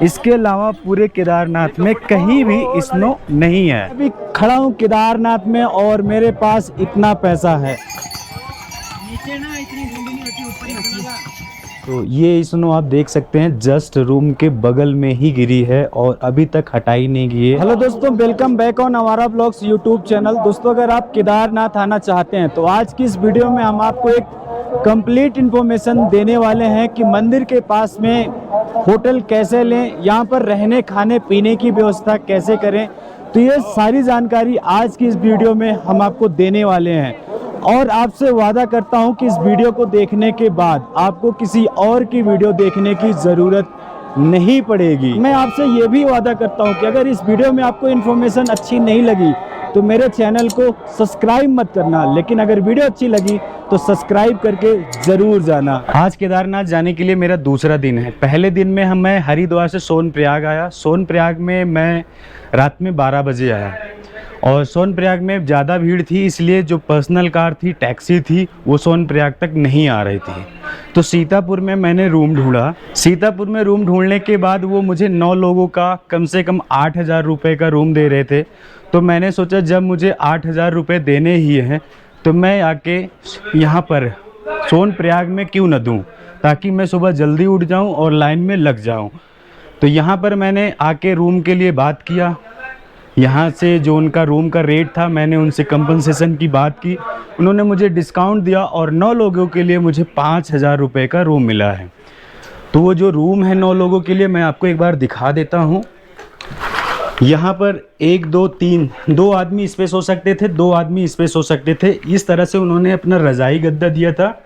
इसके अलावा पूरे केदारनाथ में कहीं भी स्नो नहीं है। अभी खड़ा हूँ केदारनाथ में और मेरे पास इतना पैसा है। नीचे ना इतनी धूल नहीं होती, ऊपर ही होती है। तो ये स्नो आप देख सकते हैं जस्ट रूम के बगल में ही गिरी है और अभी तक हटाई नहीं गई है। हेलो दोस्तों, वेलकम बैक ऑन आवारा ब्लॉग्स यूट्यूब चैनल। दोस्तों, अगर आप केदारनाथ आना चाहते हैं तो आज की इस वीडियो में हम आपको एक कंप्लीट इन्फॉर्मेशन देने वाले हैं कि मंदिर के पास में होटल कैसे लें, यहाँ पर रहने खाने पीने की व्यवस्था कैसे करें। तो ये सारी जानकारी आज की इस वीडियो में हम आपको देने वाले हैं और आपसे वादा करता हूं कि इस वीडियो को देखने के बाद आपको किसी और की वीडियो देखने की ज़रूरत नहीं पड़ेगी। मैं आपसे ये भी वादा करता हूं कि अगर इस वीडियो में आपको इन्फॉर्मेशन अच्छी नहीं लगी तो मेरे चैनल को सब्सक्राइब मत करना, लेकिन अगर वीडियो अच्छी लगी तो सब्सक्राइब करके ज़रूर जाना। आज केदारनाथ जाने के लिए मेरा दूसरा दिन है। पहले दिन में मैं हरिद्वार से सोनप्रयाग आया। सोनप्रयाग में मैं रात में 12 बजे आया और सोनप्रयाग में ज़्यादा भीड़ थी, इसलिए जो पर्सनल कार थी, टैक्सी थी, वो सोनप्रयाग तक नहीं आ रही थी। तो सीतापुर में मैंने रूम ढूंढा। सीतापुर में रूम ढूंढने के बाद वो मुझे 9 लोगों का कम से कम 8,000 रुपये का रूम दे रहे थे। तो मैंने सोचा जब मुझे 8,000 रुपये देने ही हैं तो मैं आके यहाँ पर सोनप्रयाग में क्यों न दूँ, ताकि मैं सुबह जल्दी उठ जाऊँ और लाइन में लग जाऊँ। तो यहाँ पर मैंने आके रूम के लिए बात किया। यहाँ से जो उनका रूम का रेट था, मैंने उनसे कंपनसेशन की बात की। उन्होंने मुझे डिस्काउंट दिया और 9 लोगों के लिए मुझे 5,000 रुपये का रूम मिला है। तो वो जो रूम है 9 लोगों के लिए, मैं आपको एक बार दिखा देता हूँ। यहाँ पर 1 2 3 2 आदमी स्पेस हो सकते थे, 2 आदमी स्पेस हो सकते थे। इस तरह से उन्होंने अपना रज़ाई गद्दा दिया था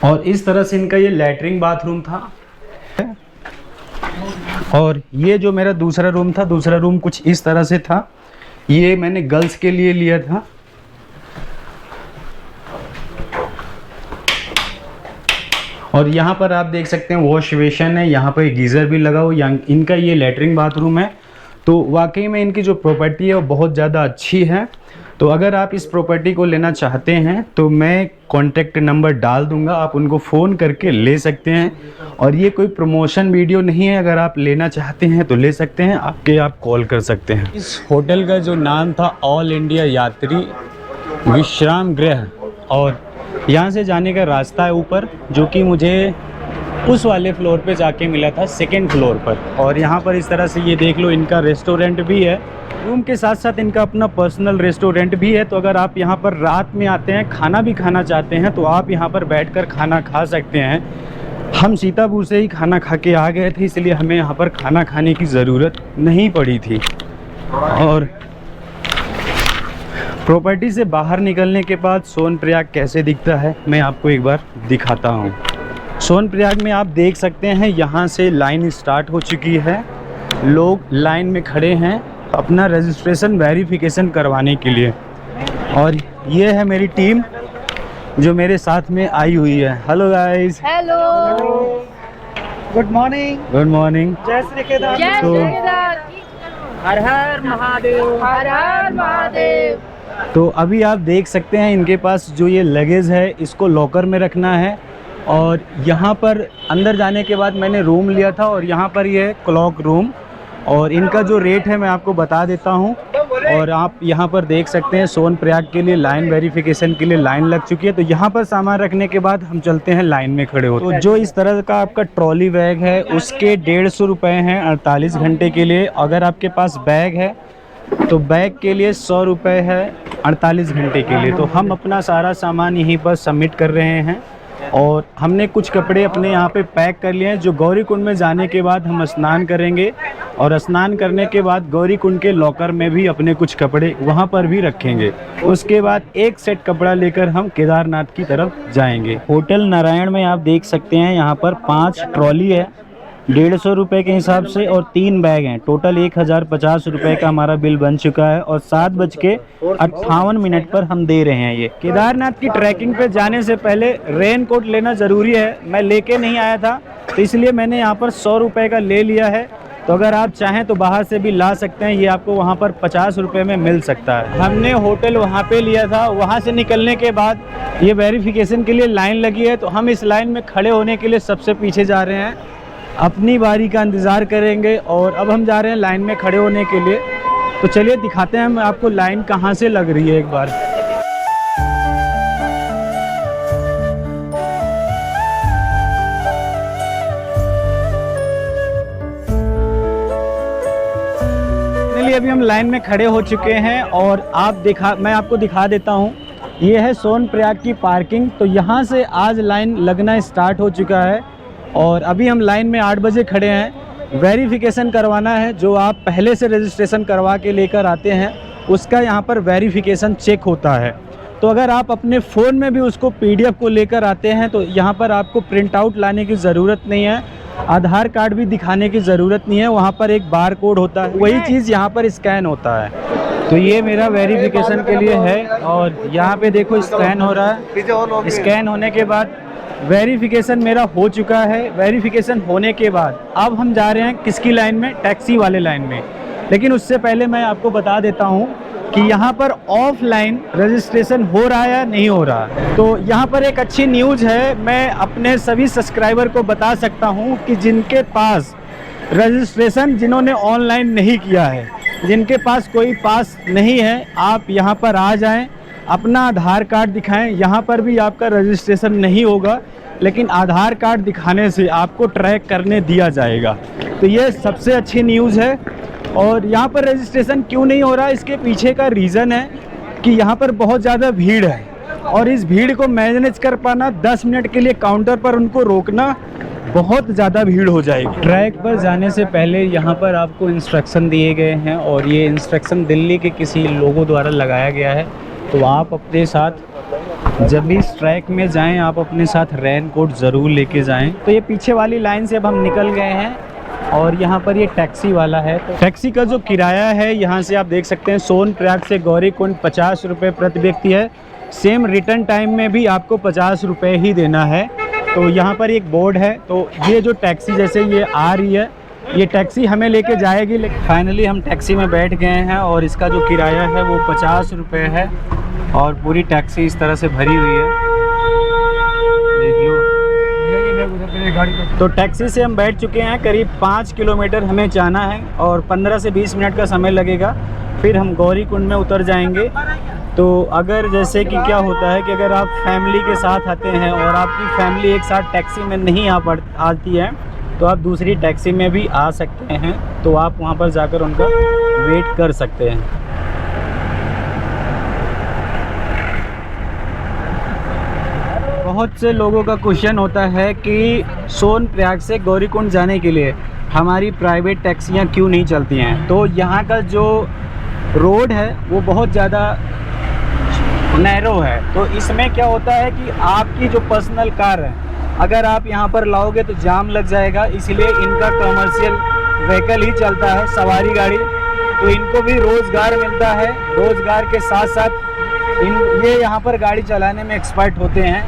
और इस तरह से इनका ये लैट्रिन बाथरूम था। और ये जो मेरा दूसरा रूम था, दूसरा रूम कुछ इस तरह से था। ये मैंने गर्ल्स के लिए लिया था। और यहाँ पर आप देख सकते हैं वॉश बेसिन है, यहाँ पर गीज़र भी लगा हुआ। इनका ये लैट्रिन बाथरूम है। तो वाकई में इनकी जो प्रॉपर्टी है वो बहुत ज़्यादा अच्छी है। तो अगर आप इस प्रॉपर्टी को लेना चाहते हैं तो मैं कॉन्टैक्ट नंबर डाल दूंगा, आप उनको फ़ोन करके ले सकते हैं। और ये कोई प्रमोशन वीडियो नहीं है, अगर आप लेना चाहते हैं तो ले सकते हैं, आप कॉल कर सकते हैं। इस होटल का जो नाम था ऑल इंडिया यात्री विश्राम गृह, और यहाँ से जाने का रास्ता है ऊपर, जो कि मुझे उस वाले फ्लोर पे जाके मिला था, 2nd फ्लोर पर। और यहाँ पर इस तरह से ये देख लो, इनका रेस्टोरेंट भी है। रूम के साथ साथ इनका अपना पर्सनल रेस्टोरेंट भी है। तो अगर आप यहाँ पर रात में आते हैं, खाना भी खाना चाहते हैं, तो आप यहाँ पर बैठकर खाना खा सकते हैं। हम सीतापुर से ही खाना खा के आ गए थे, इसलिए हमें यहाँ पर खाना खाने की ज़रूरत नहीं पड़ी थी। और प्रॉपर्टी से बाहर निकलने के बाद सोनप्रयाग कैसे दिखता है मैं आपको एक बार दिखाता हूँ। सोनप्रयाग में आप देख सकते हैं यहाँ से लाइन स्टार्ट हो चुकी है। लोग लाइन में खड़े हैं अपना रजिस्ट्रेशन वेरिफिकेशन करवाने के लिए। और ये है मेरी टीम जो मेरे साथ में आई हुई है। Hello guys. Hello, good morning. Good morning. जय श्री केदार। जय श्री केदार। हर हर महादेव। हर हर महादेव। तो अभी आप देख सकते हैं इनके पास जो ये लगेज है इसको लॉकर में रखना है। और यहाँ पर अंदर जाने के बाद मैंने रूम लिया था और यहाँ पर ये क्लॉक रूम, और इनका जो रेट है मैं आपको बता देता हूँ। और आप यहाँ पर देख सकते हैं सोनप्रयाग के लिए लाइन वेरिफिकेशन के लिए लाइन लग चुकी है। तो यहाँ पर सामान रखने के बाद हम चलते हैं लाइन में खड़े हो। तो जो इस तरह का आपका ट्रॉली बैग है उसके 150 रुपये हैं 48 घंटे के लिए। अगर आपके पास बैग है तो बैग के लिए 100 रुपये है 48 घंटे के लिए। तो हम अपना सारा सामान यहीं पर सबमिट कर रहे हैं और हमने कुछ कपड़े अपने यहाँ पे पैक कर लिए हैं, जो गौरीकुंड में जाने के बाद हम स्नान करेंगे। और स्नान करने के बाद गौरीकुंड के लॉकर में भी अपने कुछ कपड़े वहाँ पर भी रखेंगे। उसके बाद एक सेट कपड़ा लेकर हम केदारनाथ की तरफ जाएंगे। होटल नारायण में आप देख सकते हैं यहाँ पर 5 ट्रॉली है 150 रुपये के हिसाब से और 3 बैग हैं। टोटल 1050 रुपये का हमारा बिल बन चुका है और 7:58 पर हम दे रहे हैं। ये केदारनाथ की ट्रैकिंग पे जाने से पहले रेन कोट लेना ज़रूरी है। मैं लेके नहीं आया था तो इसलिए मैंने यहाँ पर 100 रुपये का ले लिया है। तो अगर आप चाहें तो बाहर से भी ला सकते हैं। ये आपको वहाँ पर 50 रुपये में मिल सकता है। हमने होटल वहाँ पे लिया था। वहाँ से निकलने के बाद ये वेरिफिकेशन के लिए लाइन लगी है, तो हम इस लाइन में खड़े होने के लिए सबसे पीछे जा रहे हैं। अपनी बारी का इंतज़ार करेंगे और अब हम जा रहे हैं लाइन में खड़े होने के लिए। तो चलिए दिखाते हैं हम आपको लाइन कहाँ से लग रही है एक बार। अभी हम लाइन में खड़े हो चुके हैं और मैं आपको दिखा देता हूँ। ये है सोनप्रयाग की पार्किंग। तो यहाँ से आज लाइन लगना स्टार्ट हो चुका है और अभी हम लाइन में 8 बजे खड़े हैं। वेरिफिकेशन करवाना है। जो आप पहले से रजिस्ट्रेशन करवा के लेकर आते हैं उसका यहाँ पर वेरिफिकेशन चेक होता है। तो अगर आप अपने फ़ोन में भी उसको PDF को लेकर आते हैं तो यहाँ पर आपको प्रिंट आउट लाने की ज़रूरत नहीं है, आधार कार्ड भी दिखाने की ज़रूरत नहीं है। वहाँ पर एक बार कोड होता है, वही चीज़ यहाँ पर स्कैन होता है। तो ये मेरा वेरिफिकेशन के लिए है और यहाँ पे देखो स्कैन हो रहा है। स्कैन होने के बाद वेरिफिकेशन मेरा हो चुका है। वेरिफिकेशन होने के बाद अब हम जा रहे हैं किसकी लाइन में, टैक्सी वाले लाइन में। लेकिन उससे पहले मैं आपको बता देता हूँ कि यहाँ पर ऑफलाइन रजिस्ट्रेशन हो रहा है या नहीं हो रहा। तो यहाँ पर एक अच्छी न्यूज़ है। मैं अपने सभी सब्सक्राइबर को बता सकता हूँ कि जिनके पास रजिस्ट्रेशन जिन्होंने ऑनलाइन नहीं किया है, जिनके पास कोई पास नहीं है, आप यहाँ पर आ जाएं, अपना आधार कार्ड दिखाएं। यहाँ पर भी आपका रजिस्ट्रेशन नहीं होगा, लेकिन आधार कार्ड दिखाने से आपको ट्रैक करने दिया जाएगा। तो ये सबसे अच्छी न्यूज़ है। और यहाँ पर रजिस्ट्रेशन क्यों नहीं हो रहा, इसके पीछे का रीज़न है कि यहाँ पर बहुत ज़्यादा भीड़ है और इस भीड़ को मैनेज कर पाना, 10 मिनट के लिए काउंटर पर उनको रोकना, बहुत ज़्यादा भीड़ हो जाएगी। ट्रैक पर जाने से पहले यहाँ पर आपको इंस्ट्रक्शन दिए गए हैं और ये इंस्ट्रक्शन दिल्ली के किसी लोगों द्वारा लगाया गया है। तो आप अपने साथ जब भी इस ट्रैक में जाएं, आप अपने साथ रेन कोट ज़रूर लेके जाएं। तो ये पीछे वाली लाइन से अब हम निकल गए हैं और यहाँ पर ये टैक्सी वाला है। तो टैक्सी का जो किराया है यहाँ से आप देख सकते हैं, सोनप्रयाग से गौरीकुंड 50 रुपये प्रति व्यक्ति है। सेम रिटर्न टाइम में भी आपको 50 रुपये ही देना है। तो यहाँ पर एक बोर्ड है। तो ये जो टैक्सी जैसे ये आ रही है, ये टैक्सी हमें लेके जाएगी। लेकिन फाइनली हम टैक्सी में बैठ गए हैं और इसका जो किराया है वो 50 रुपये है और पूरी टैक्सी इस तरह से भरी हुई है, देखिए। तो टैक्सी से हम बैठ चुके हैं। करीब 5 किलोमीटर हमें जाना है और 15 से 20 मिनट का समय लगेगा। फिर हम गौरीकुंड में उतर जाएंगे। तो अगर जैसे कि क्या होता है कि अगर आप फैमिली के साथ आते हैं और आपकी फैमिली एक साथ टैक्सी में नहीं आती है तो आप दूसरी टैक्सी में भी आ सकते हैं। तो आप वहां पर जाकर उनका वेट कर सकते हैं। बहुत से लोगों का क्वेश्चन होता है कि सोनप्रयाग से गौरीकुंड जाने के लिए हमारी प्राइवेट टैक्सियां क्यों नहीं चलती हैं। तो यहाँ का जो रोड है वो बहुत ज़्यादा नैरो है। तो इसमें क्या होता है कि आपकी जो पर्सनल कार है, अगर आप यहाँ पर लाओगे तो जाम लग जाएगा। इसलिए इनका कमर्शियल व्हीकल ही चलता है, सवारी गाड़ी। तो इनको भी रोज़गार मिलता है। रोज़गार के साथ साथ ये यहाँ पर गाड़ी चलाने में एक्सपर्ट होते हैं।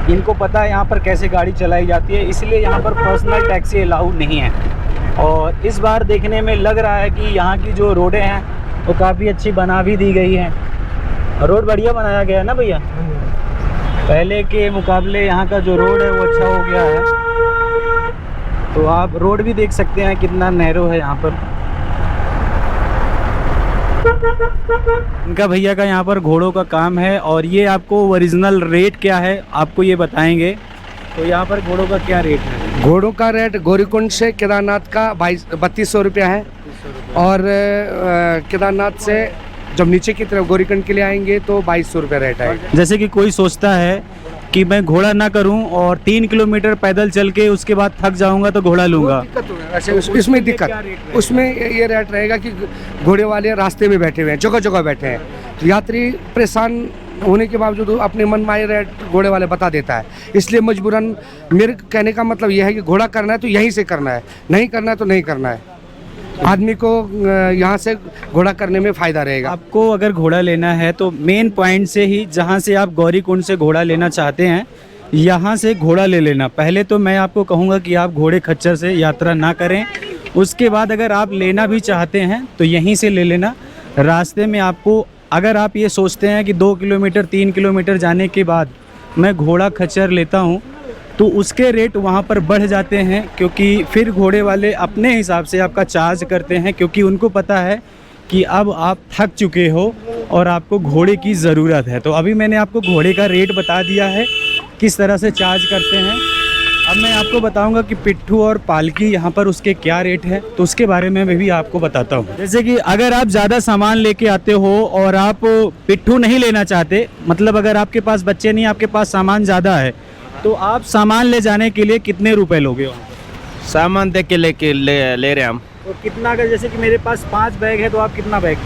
इनको पता है यहाँ पर कैसे गाड़ी चलाई जाती है, इसलिए यहाँ पर पर्सनल टैक्सी अलाउ नहीं है। और इस बार देखने में लग रहा है कि यहाँ की जो रोडें हैं वो काफ़ी अच्छी बना भी दी गई हैं। रोड बढ़िया बनाया गया है ना भैया, पहले के मुकाबले यहाँ का जो रोड है वो अच्छा हो गया है। तो आप रोड भी देख सकते हैं कितना नैरो है यहाँ पर। इनका भैया का यहाँ पर घोड़ों का काम है और ये आपको ओरिजिनल रेट क्या है आपको ये बताएंगे। तो यहाँ पर घोड़ों का क्या रेट है? घोड़ों का रेट गौरीकुंड से केदारनाथ का 3200 रुपया है और केदारनाथ से जब नीचे की तरफ गौरीकुंड के लिए आएंगे तो 2200 रुपया रेट है। जैसे कि कोई सोचता है कि मैं घोड़ा ना करूं और 3 किलोमीटर पैदल चल के उसके बाद थक जाऊंगा तो घोड़ा लूंगा, इसमें दिक्कत उसमें ये रेट रहेगा कि घोड़े वाले रास्ते में बैठे हुए हैं, जगह जगह बैठे हैं। तो यात्री परेशान होने के बावजूद अपने मन माए रेट घोड़े वाले बता देता है। इसलिए मजबूरन मेरे कहने का मतलब यह है कि घोड़ा करना है तो यहीं से करना है, नहीं करना है तो नहीं करना है। आदमी को यहाँ से घोड़ा करने में फ़ायदा रहेगा। आपको अगर घोड़ा लेना है तो मेन पॉइंट से ही, जहाँ से आप गौरीकुंड से घोड़ा लेना चाहते हैं, यहाँ से घोड़ा ले लेना। पहले तो मैं आपको कहूँगा कि आप घोड़े खच्चर से यात्रा ना करें उसके बाद अगर आप लेना भी चाहते हैं तो यहीं से ले लेना। रास्ते में आपको, अगर आप ये सोचते हैं कि 2 किलोमीटर 3 किलोमीटर जाने के बाद मैं घोड़ा खच्चर लेता हूँ, तो उसके रेट वहाँ पर बढ़ जाते हैं, क्योंकि फिर घोड़े वाले अपने हिसाब से आपका चार्ज करते हैं, क्योंकि उनको पता है कि अब आप थक चुके हो और आपको घोड़े की ज़रूरत है। तो अभी मैंने आपको घोड़े का रेट बता दिया है, किस तरह से चार्ज करते हैं। अब मैं आपको बताऊंगा कि पिट्ठू और पालकी यहाँ पर उसके क्या रेट है, तो उसके बारे में मैं भी आपको बताता हूँ। जैसे कि अगर आप ज़्यादा सामान लेके आते हो और आप पिट्ठू नहीं लेना चाहते, मतलब अगर आपके पास बच्चे नहीं, आपके पास सामान ज़्यादा है, तो आप सामान ले जाने के लिए कितने रुपए लोगे वहाँ पर? सामान देख के ले रहे हम। तो कितना का, जैसे कि मेरे पास 5 बैग है, तो आप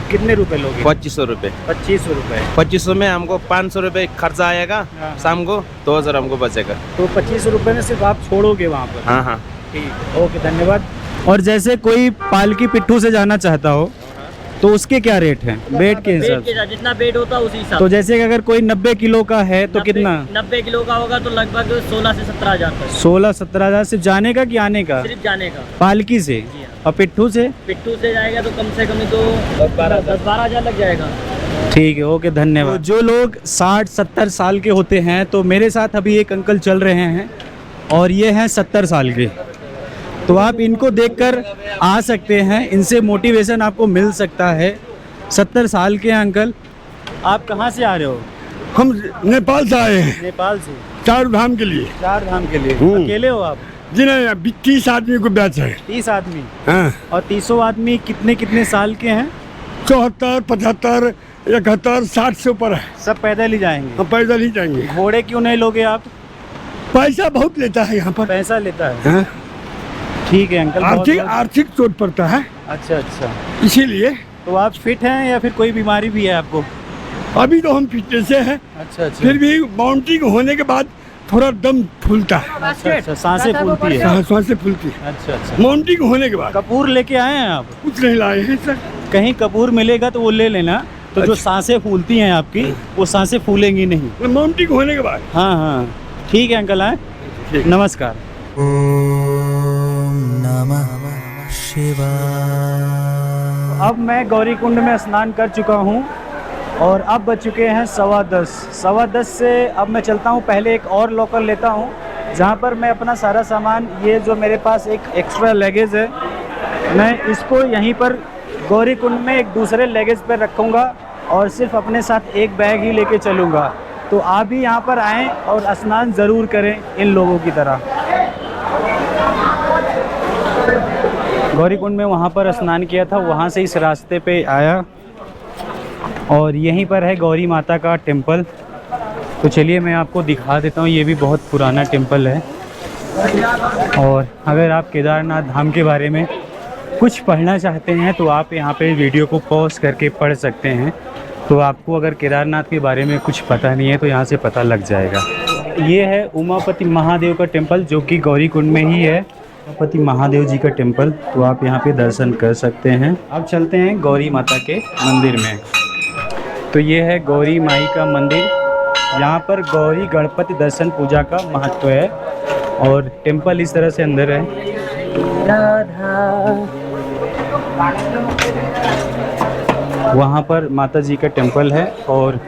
कितने रुपए लोगे? 2500 रुपये। 2500 रुपये। 2500 में हमको 500 रुपये खर्चा आएगा, हाँ। शाम को 2000 हमको बचेगा। तो 2500 रुपये में सिर्फ आप छोड़ोगे वहाँ पर? हाँ हाँ ठीक, ओके, धन्यवाद। और जैसे कोई पालकी पिट्ठू से जाना चाहता हो तो उसके क्या रेट हैं बेड के हिसाब से? जितना बेड होता है उसी हिसाब तो जैसे कि अगर कोई 90 किलो का है तो कितना? 90 किलो का होगा तो लगभग 16 से 17 हज़ार तक। 16-17 हज़ार सिर्फ जाने का कि आने का? सिर्फ जाने का। पालकी से? जी हाँ। और पिट्ठू से? पिट्ठू से जाएगा तो कम से कम तो 10-12 हज़ार लग जाएगा। ठीक है, ओके, धन्यवाद। तो जो लोग 60-70 साल के होते हैं, तो मेरे साथ अभी एक अंकल चल रहे हैं और ये हैं 70 साल के, तो आप इनको देखकर आ सकते हैं, इनसे मोटिवेशन आपको मिल सकता है। 70 साल के हैं अंकल। आप कहाँ से आ रहे हो? हम नेपाल से आए हैं, नेपाल से। 4 धाम के लिए। 4 धाम के लिए? अकेले हो आप? जी नहीं, 30 आदमी को बैच है। 30 आदमी? हाँ। और 30 आदमी कितने साल के हैं? 74, 75, 71, 60 से ऊपर है। सब पैदल ही जाएंगे? हम पैदल ही जाएंगे। घोड़े क्यों नहीं लोगे आप? पैसा बहुत लेता है यहाँ पर। पैसा लेता है? हाँ। ठीक है अंकल। आर्थिक चोट पड़ता है। अच्छा अच्छा, इसीलिए। तो आप फिट हैं या फिर कोई बीमारी भी है आपको? अभी तो हम फिटनेस से हैं। अच्छा अच्छा। फिर भी माउंटिंग होने के बाद थोड़ा दम फूलता है। अच्छा अच्छा, सांसें फूलती है? हाँ, सांसें फूलती है अच्छा अच्छा। माउंटिंग होने के बाद। कपूर लेके आए हैं आप? कुछ नहीं लाए हैं सर। कहीं कपूर मिलेगा तो वो ले लेना। तो जो सांसें फूलती हैं आपकी, वो सांसें फूलेंगी नहीं माउंटिंग होने के बाद। हाँ हाँ, ठीक है अंकल, आए, नमस्कार। अब मैं गौरीकुंड में स्नान कर चुका हूँ और अब बज चुके हैं 10:15 से अब मैं चलता हूँ, पहले एक और लॉकर लेता हूँ जहाँ पर मैं अपना सारा सामान, ये जो मेरे पास एक एक्स्ट्रा लगेज है, मैं इसको यहीं पर गौरीकुंड में एक दूसरे लगेज पर रखूँगा और सिर्फ अपने साथ एक बैग ही लेके चलूँगा। तो आप भी यहाँ पर आएँ और स्नान ज़रूर करें इन लोगों की तरह। गौरीकुंड में वहाँ पर स्नान किया था, वहाँ से इस रास्ते पे आया और यहीं पर है गौरी माता का टेम्पल। तो चलिए मैं आपको दिखा देता हूँ, ये भी बहुत पुराना टेम्पल है। और अगर आप केदारनाथ धाम के बारे में कुछ पढ़ना चाहते हैं तो आप यहाँ पे वीडियो को पॉज करके पढ़ सकते हैं। तो आपको अगर केदारनाथ के बारे में कुछ पता नहीं है तो यहाँ से पता लग जाएगा। ये है उमापति महादेव का टेम्पल जो कि गौरीकुंड में ही है, उमापति महादेव जी का टेम्पल। तो आप यहाँ पे दर्शन कर सकते हैं। अब चलते हैं गौरी माता के मंदिर में। तो ये है गौरी माई का मंदिर। यहाँ पर गौरी गणपति दर्शन पूजा का महत्व है और टेम्पल इस तरह से अंदर है। वहाँ पर माता जी का टेम्पल है और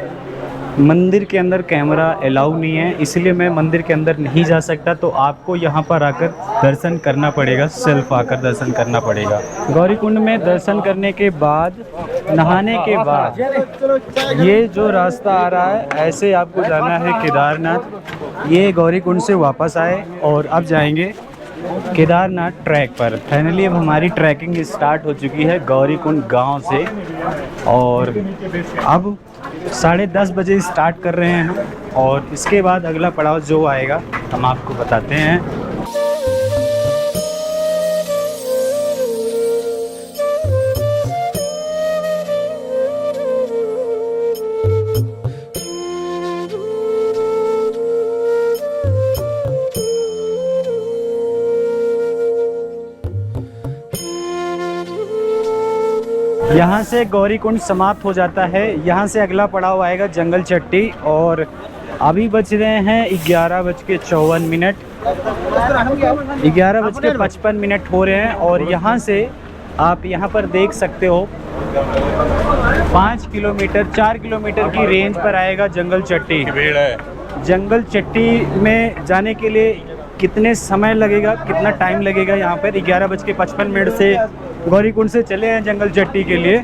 मंदिर के अंदर कैमरा अलाउ नहीं है, इसलिए मैं मंदिर के अंदर नहीं जा सकता। तो आपको यहाँ पर आकर दर्शन करना पड़ेगा, सेल्फ आकर दर्शन करना पड़ेगा। गौरीकुंड में दर्शन करने के बाद, नहाने के बाद, ये जो रास्ता आ रहा है, ऐसे आपको जाना है केदारनाथ। ये गौरीकुंड से वापस आए और अब जाएंगे केदारनाथ ट्रैक पर। फाइनली अब हमारी ट्रैकिंग स्टार्ट हो चुकी है गौरीकुंड गांव से और अब 10:30 बजे स्टार्ट कर रहे हैं और इसके बाद अगला पड़ाव जो आएगा हम आपको बताते हैं। यहाँ से गौरीकुंड समाप्त हो जाता है। यहाँ से अगला पड़ाव आएगा जंगल चट्टी और अभी बज रहे हैं 11:54 11:55 हो रहे हैं और यहाँ से आप यहाँ पर देख सकते हो 5 किलोमीटर 4 किलोमीटर की रेंज पर आएगा जंगल चट्टी। जंगल चट्टी में जाने के लिए कितने समय लगेगा, कितना टाइम लगेगा, यहाँ पर 11:55 से गौरीकुंड से चले हैं जंगल चट्टी के लिए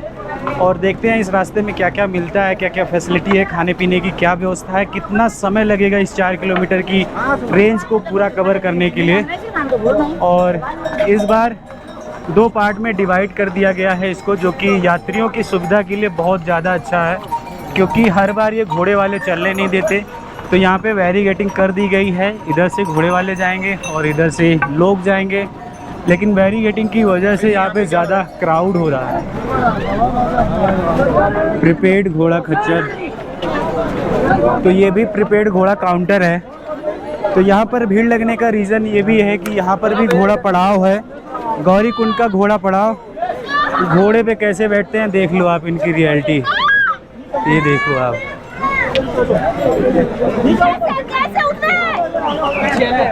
और देखते हैं इस रास्ते में क्या क्या मिलता है, क्या क्या फैसिलिटी है, खाने पीने की क्या व्यवस्था है, कितना समय लगेगा इस 4 किलोमीटर की रेंज को पूरा कवर करने के लिए। और इस बार 2 पार्ट में डिवाइड कर दिया गया है इसको, जो कि यात्रियों की सुविधा के लिए बहुत ज़्यादा अच्छा है, क्योंकि हर बार ये घोड़े वाले चलने नहीं देते। तो यहाँ पे बैरिकेडिंग कर दी गई है, इधर से घोड़े वाले जाएंगे और इधर से लोग जाएंगे, लेकिन बैरिकेडिंग की वजह से यहाँ पे ज़्यादा क्राउड हो रहा है। प्रीपेड घोड़ा खच्चर, तो ये भी प्रीपेड घोड़ा काउंटर है। तो यहाँ पर भीड़ लगने का रीज़न ये भी है कि यहाँ पर भी घोड़ा पड़ाव है, गौरीकुंड का घोड़ा पड़ाव। घोड़े पे कैसे बैठते हैं देख लो आप, इनकी रियलिटी ये देखो आप।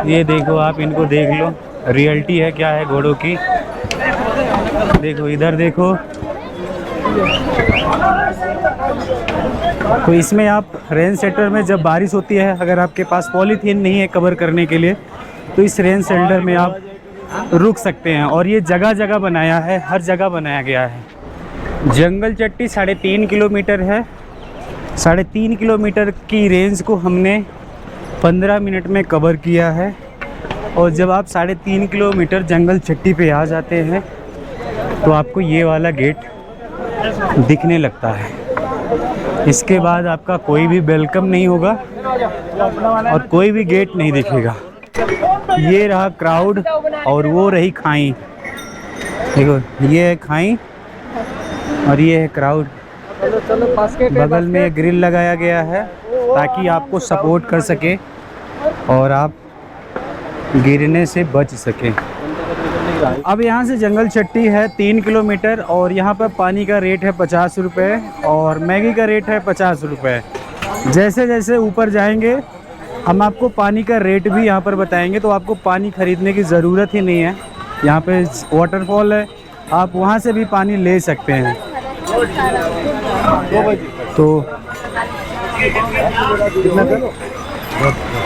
ये देखो आप, इनको देख लो, रियलिटी है क्या है घोड़ों की। देखो इधर देखो। तो इसमें आप रेन शेल्टर में जब बारिश होती है, अगर आपके पास पॉलीथीन नहीं है कवर करने के लिए, तो इस रेन शेल्टर में आप रुक सकते हैं। और ये जगह जगह बनाया है, हर जगह बनाया गया है। जंगल चट्टी 3.5 किलोमीटर है। 3.5 किलोमीटर की रेंज को हमने 15 मिनट में कवर किया है। और जब आप 3.5 किलोमीटर जंगल चट्टी पे आ जाते हैं तो आपको ये वाला गेट दिखने लगता है। इसके बाद आपका कोई भी वेलकम नहीं होगा और कोई भी गेट नहीं दिखेगा। ये रहा क्राउड और वो रही खाई। देखो ये है खाई और ये है क्राउड। बगल में ग्रिल लगाया गया है ताकि आपको सपोर्ट कर सके और आप गिरने से बच सके। अब यहाँ से जंगल चट्टी है 3 किलोमीटर और यहाँ पर पानी का रेट है 50 रुपये और मैगी का रेट है 50 रुपये। जैसे जैसे ऊपर जाएंगे हम आपको पानी का रेट भी यहाँ पर बताएंगे, तो आपको पानी ख़रीदने की ज़रूरत ही नहीं है। यहाँ पे वाटरफॉल है, आप वहाँ से भी पानी ले सकते हैं। तो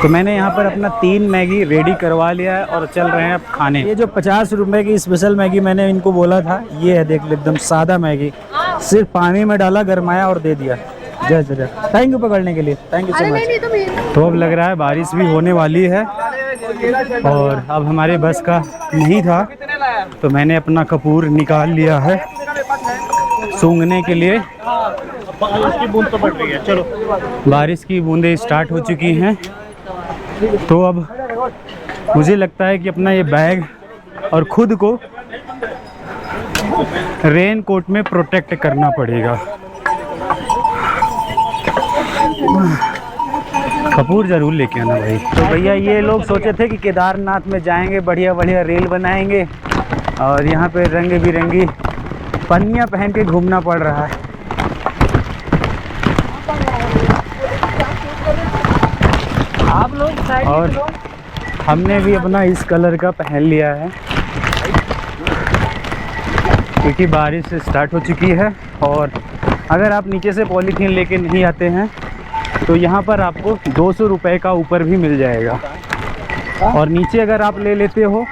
मैंने यहाँ पर अपना 3 मैगी रेडी करवा लिया है और चल रहे हैं अब खाने। ये जो 50 रुपये की स्पेशल मैगी मैंने इनको बोला था, ये है, देख लो एकदम सादा मैगी, सिर्फ पानी में डाला, गरमाया और दे दिया। जय जय, थैंक यू पकड़ने के लिए, थैंक यू सो मच। तो अब लग रहा है बारिश भी होने वाली है और अब हमारे बस का नहीं था, तो मैंने अपना कपूर निकाल लिया है सूंघने के लिए। बारिश की बूंद तो पड़ रही है, चलो बारिश की बूंदें स्टार्ट हो चुकी हैं। तो अब मुझे लगता है कि अपना ये बैग और खुद को रेन कोट में प्रोटेक्ट करना पड़ेगा। कपूर ज़रूर लेके आना भाई। तो भैया ये लोग सोचे थे कि केदारनाथ में जाएंगे, बढ़िया बढ़िया रेल बनाएंगे और यहाँ पे रंग बिरंगी पन्नियाँ पहन के घूमना पड़ रहा है। आप लोग और हमने भी अपना इस कलर का पहन लिया है क्योंकि बारिश स्टार्ट हो चुकी है। और अगर आप नीचे से पॉलीथीन लेके नहीं आते हैं तो यहाँ पर आपको 200 रुपये का ऊपर भी मिल जाएगा, और नीचे अगर आप ले लेते हो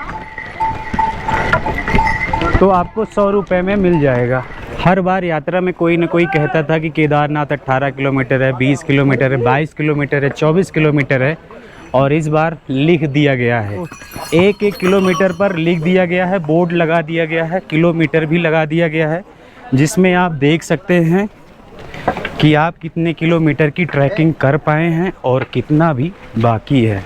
तो आपको 100 रुपये में मिल जाएगा। हर बार यात्रा में कोई ना कोई कहता था कि केदारनाथ 18 किलोमीटर है, 20 किलोमीटर है, 22 किलोमीटर है, 24 किलोमीटर है, और इस बार लिख दिया गया है। एक एक किलोमीटर पर लिख दिया गया है, बोर्ड लगा दिया गया है, किलोमीटर भी लगा दिया गया है, जिसमें आप देख सकते हैं कि आप कितने किलोमीटर की ट्रैकिंग कर पाए हैं और कितना भी बाकी है।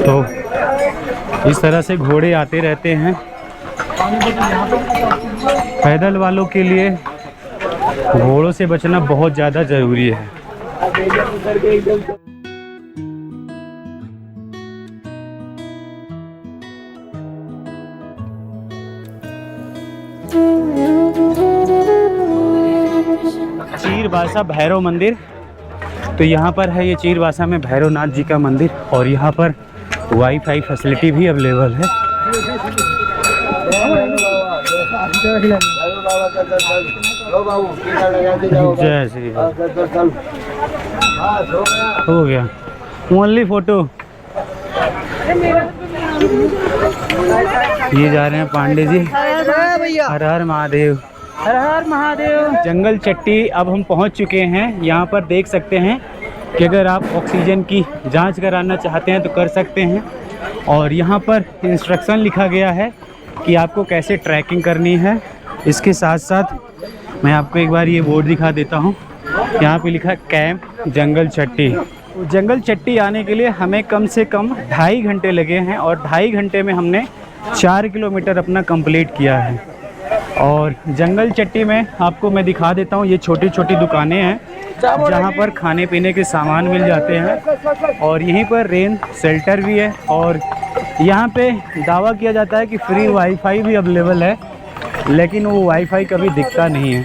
तो इस तरह से घोड़े आते रहते हैं। पैदल वालों के लिए घोड़ों से बचना बहुत ज़्यादा ज़रूरी है। चीरबासा भैरव मंदिर। तो यहाँ पर है ये चीरबासा में भैरवनाथ जी का मंदिर और यहाँ पर वाईफाई फैसिलिटी भी अवेलेबल है। जय श्री राम। हो गया ओनली फोटो। ये जा रहे हैं पांडे जी। हर हर महादेव, हर हर महादेव। जंगल चट्टी अब हम पहुंच चुके हैं। यहाँ पर देख सकते हैं कि अगर आप ऑक्सीजन की जांच कराना चाहते हैं तो कर सकते हैं। और यहाँ पर इंस्ट्रक्शन लिखा गया है कि आपको कैसे ट्रैकिंग करनी है। इसके साथ साथ मैं आपको एक बार ये बोर्ड दिखा देता हूँ। यहाँ पे लिखा है कैंप जंगल चट्टी। जंगल चट्टी आने के लिए हमें कम से कम 2.5 घंटे लगे हैं और 2.5 घंटे में हमने 4 किलोमीटर अपना कंप्लीट किया है। और जंगल चट्टी में आपको मैं दिखा देता हूँ, ये छोटी छोटी दुकानें हैं जहाँ पर खाने पीने के सामान मिल जाते हैं और यहीं पर रेन शेल्टर भी है। और यहाँ पे दावा किया जाता है कि फ्री वाईफाई भी अवेलेबल है, लेकिन वो वाईफाई कभी दिखता नहीं है।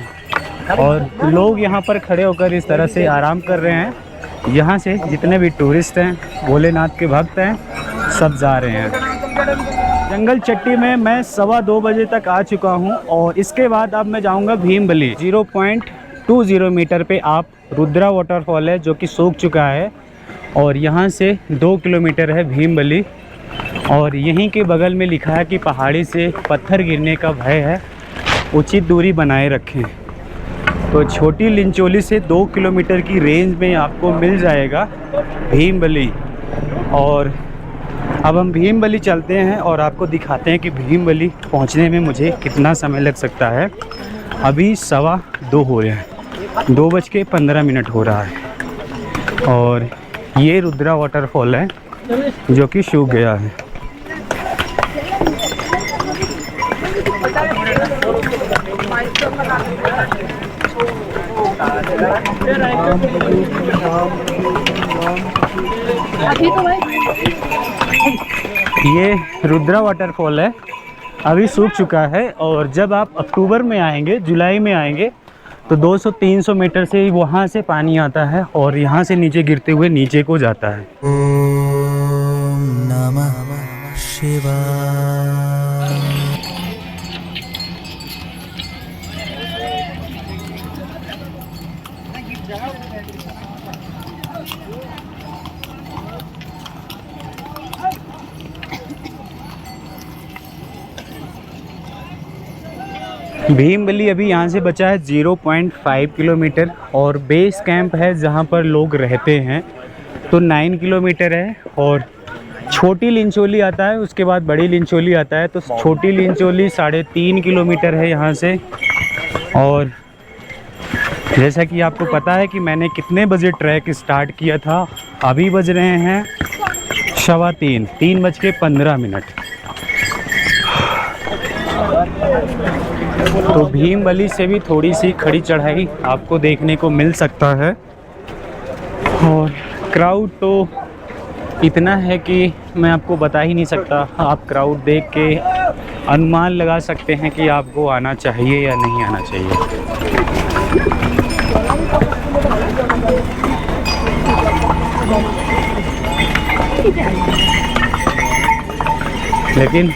और लोग यहाँ पर खड़े होकर इस तरह से आराम कर रहे हैं। यहाँ से जितने भी टूरिस्ट हैं, भोलेनाथ के भक्त हैं, सब जा रहे हैं। जंगल चट्टी में मैं 2:15 बजे तक आ चुका हूँ और इसके बाद अब मैं जाऊँगा भीमबली। 0.20 मीटर पे आप रुद्रा वाटरफॉल है जो कि सूख चुका है और यहाँ से 2 किलोमीटर है भीमबली। और यहीं के बगल में लिखा है कि पहाड़ी से पत्थर गिरने का भय है, उचित दूरी बनाए रखें। तो छोटी लिंचोली से 2 किलोमीटर की रेंज में आपको मिल जाएगा भीमबली। और अब हम भीमबली चलते हैं और आपको दिखाते हैं कि भीमबली पहुंचने में मुझे कितना समय लग सकता है। अभी 2:15 हो रहे हैं, 2:15 हो रहा है और ये रुद्रा वाटरफॉल है जो कि सूख गया है। ये रुद्रा वाटरफॉल है, अभी सूख चुका है। और जब आप अक्टूबर में आएंगे, जुलाई में आएंगे तो 200-300 मीटर से वहाँ से पानी आता है और यहाँ से नीचे गिरते हुए नीचे को जाता है। ओम नमः शिवाय। भीमबली अभी यहाँ से बचा है 0.5 किलोमीटर और बेस कैंप है जहाँ पर लोग रहते हैं तो 9 किलोमीटर है। और छोटी लिंचोली आता है, उसके बाद बड़ी लिंचोली आता है। तो छोटी लिंचोली 3.5 किलोमीटर है यहाँ से। और जैसा कि आपको पता है कि मैंने कितने बजे ट्रैक स्टार्ट किया था, अभी बज रहे हैं 3:15। तो भीमबली से भी थोड़ी सी खड़ी चढ़ाई आपको देखने को मिल सकता है। और क्राउड तो इतना है कि मैं आपको बता ही नहीं सकता। आप क्राउड देख के अनुमान लगा सकते हैं कि आपको आना चाहिए या नहीं आना चाहिए। लेकिन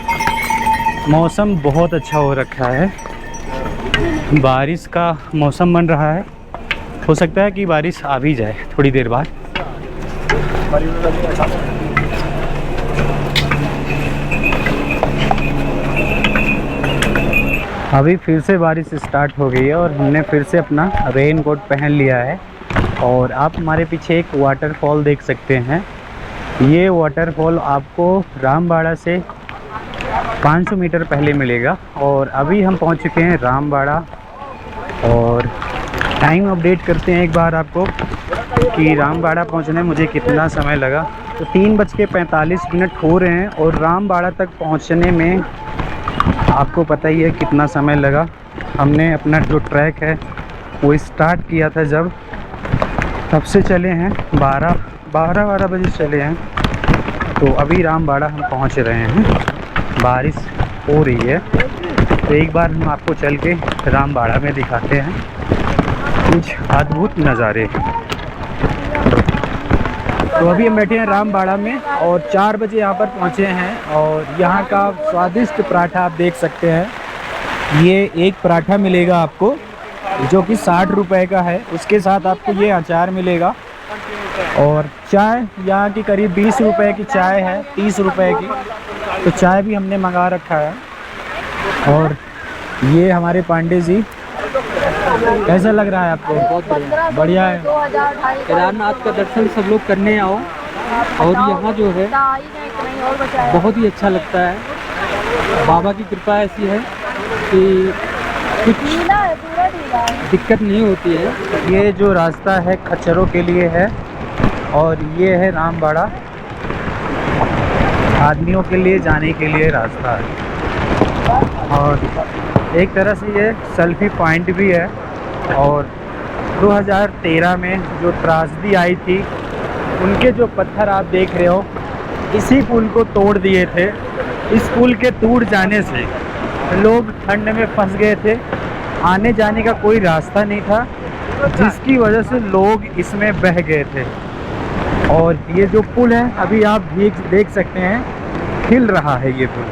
मौसम बहुत अच्छा हो रखा है, बारिश का मौसम बन रहा है। हो सकता है कि बारिश आ भी जाए थोड़ी देर बाद। अभी फिर से बारिश स्टार्ट हो गई है और हमने फिर से अपना रेन कोट पहन लिया है। और आप हमारे पीछे एक वाटरफॉल देख सकते हैं। ये वाटरफॉल आपको रामबाड़ा से 500 मीटर पहले मिलेगा। और अभी हम पहुंच चुके हैं रामबाड़ा। और टाइम अपडेट करते हैं एक बार आपको कि रामबाड़ा पहुंचने में मुझे कितना समय लगा। तो 3:45 हो रहे हैं और रामबाड़ा तक पहुंचने में आपको पता ही है कितना समय लगा। हमने अपना जो ट्रैक है वो स्टार्ट किया था जब, तब से चले हैं 12 बजे चले हैं। तो अभी रामबाड़ा हम पहुंच रहे हैं। बारिश हो रही है तो एक बार हम आपको चल के रामबाड़ा में दिखाते हैं कुछ अद्भुत नज़ारे। तो अभी हम बैठे हैं रामबाड़ा में और 4 बजे यहाँ पर पहुँचे हैं और यहाँ का स्वादिष्ट पराठा आप देख सकते हैं। ये एक पराठा मिलेगा आपको जो कि 60 रुपए का है, उसके साथ आपको ये अचार मिलेगा और चाय यहाँ की करीब 20 रुपए की चाय है, 30 रुपए की। तो चाय भी हमने मंगा रखा है। और ये हमारे पांडे जी, कैसा लग रहा है आपको? बहुत बढ़िया है। केदारनाथ का दर्शन सब लोग करने आओ और यहाँ जो है बहुत ही अच्छा लगता है। बाबा की कृपा ऐसी है कि कुछ दिक्कत नहीं होती है। ये जो रास्ता है खच्चरों के लिए है और ये है रामबाड़ा, आदमियों के लिए जाने के लिए रास्ता है। और एक तरह से ये सेल्फी पॉइंट भी है। और 2013 में जो त्रासदी आई थी, उनके जो पत्थर आप देख रहे हो, इसी पुल को तोड़ दिए थे। इस पुल के टूट जाने से लोग ठंड में फंस गए थे, आने जाने का कोई रास्ता नहीं था, जिसकी वजह से लोग इसमें बह गए थे। और ये जो पुल है अभी आप देख सकते हैं, हिल रहा है ये पुल।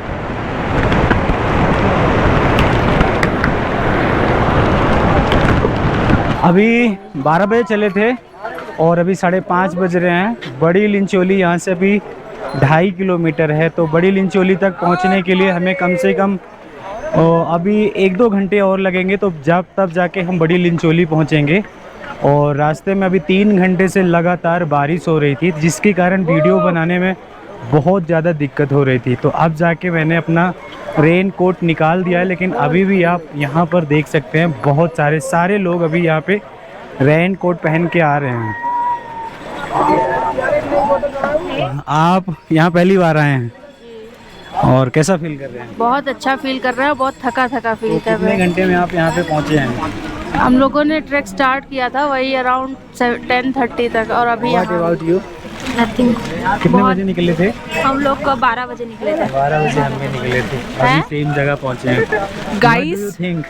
अभी 12 बजे चले थे और अभी 5:30 बज रहे हैं। बड़ी लिंचोली यहाँ से अभी 2.5 किलोमीटर है। तो बड़ी लिंचोली तक पहुँचने के लिए हमें कम से कम अभी 1-2 घंटे और लगेंगे। तो तब जाके हम बड़ी लिंचोली पहुँचेंगे। और रास्ते में अभी 3 घंटे से लगातार बारिश हो रही थी, जिसके कारण वीडियो बनाने में बहुत ज़्यादा दिक्कत हो रही थी। तो अब जाके मैंने अपना रेन कोट निकाल दिया है, लेकिन अभी भी आप यहाँ पर देख सकते हैं बहुत सारे लोग अभी यहाँ पे रेन कोट पहन के आ रहे हैं। आप यहाँ पहली बार आए हैं और कैसा फील कर रहे हैं? बहुत अच्छा फील कर रहा है, बहुत थका फील कर रहे कितने हैं। घंटे में आप यहाँ पे पहुँचे हैं? हम लोगों ने ट्रैक स्टार्ट किया था वही अराउंड 10:30 तक और अभी What about you? नथिंग। कितने बजे निकले थे? हम लोग का 12 बजे निकले थे। 12 बजे हम भी निकले थे। अभी हैं? सेम जगह पहुँचे हैं। गाइस, थिंक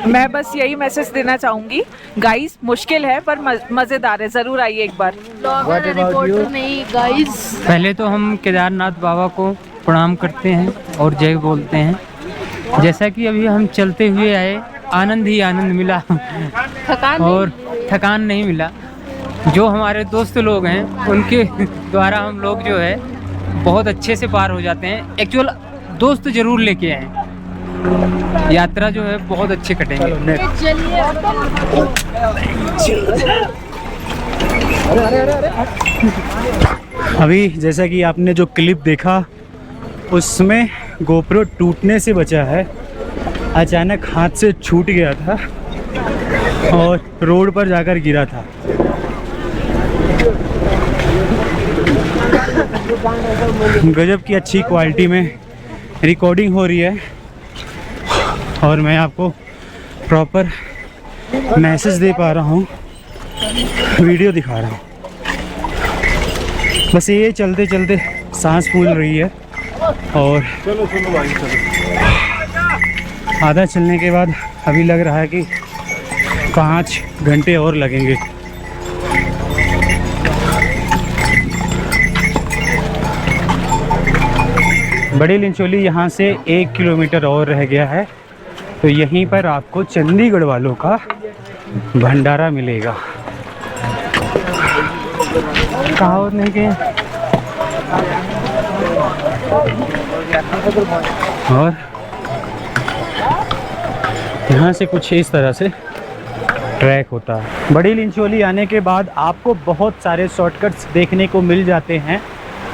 मैं बस यही मैसेज देना चाहूंगी, गाइस मुश्किल है पर मज़ेदार है, ज़रूर आइए एक बार। What about reporter you? नहीं गाइस। पहले तो हम केदारनाथ बाबा को प्रणाम करते हैं और जय बोलते हैं। जैसा कि अभी हम चलते हुए आए, आनंद ही आनंद मिला और थकान नहीं मिला। जो हमारे दोस्त लोग हैं उनके द्वारा हम लोग जो है बहुत अच्छे से पार हो जाते हैं। एक्चुअल दोस्त ज़रूर लेके आए, यात्रा जो है बहुत अच्छे कटेंगे। अभी जैसा कि आपने जो क्लिप देखा, उसमें गोप्रो टूटने से बचा है। अचानक हाथ से छूट गया था और रोड पर जाकर गिरा था। गजब की अच्छी क्वालिटी में रिकॉर्डिंग हो रही है और मैं आपको प्रॉपर मैसेज दे पा रहा हूँ, वीडियो दिखा रहा हूँ। बस ये चलते चलते सांस फूल रही है और आधा चलने के बाद अभी लग रहा है कि 5 घंटे और लगेंगे। बड़ी लिंचोली यहाँ से 1 किलोमीटर और रह गया है। तो यहीं पर आपको चंडीगढ़ वालों का भंडारा मिलेगा। कहावत नहीं के और यहाँ से कुछ इस तरह से ट्रैक होता है। बड़ी लिंचोली आने के बाद आपको बहुत सारे शॉर्टकट्स देखने को मिल जाते हैं।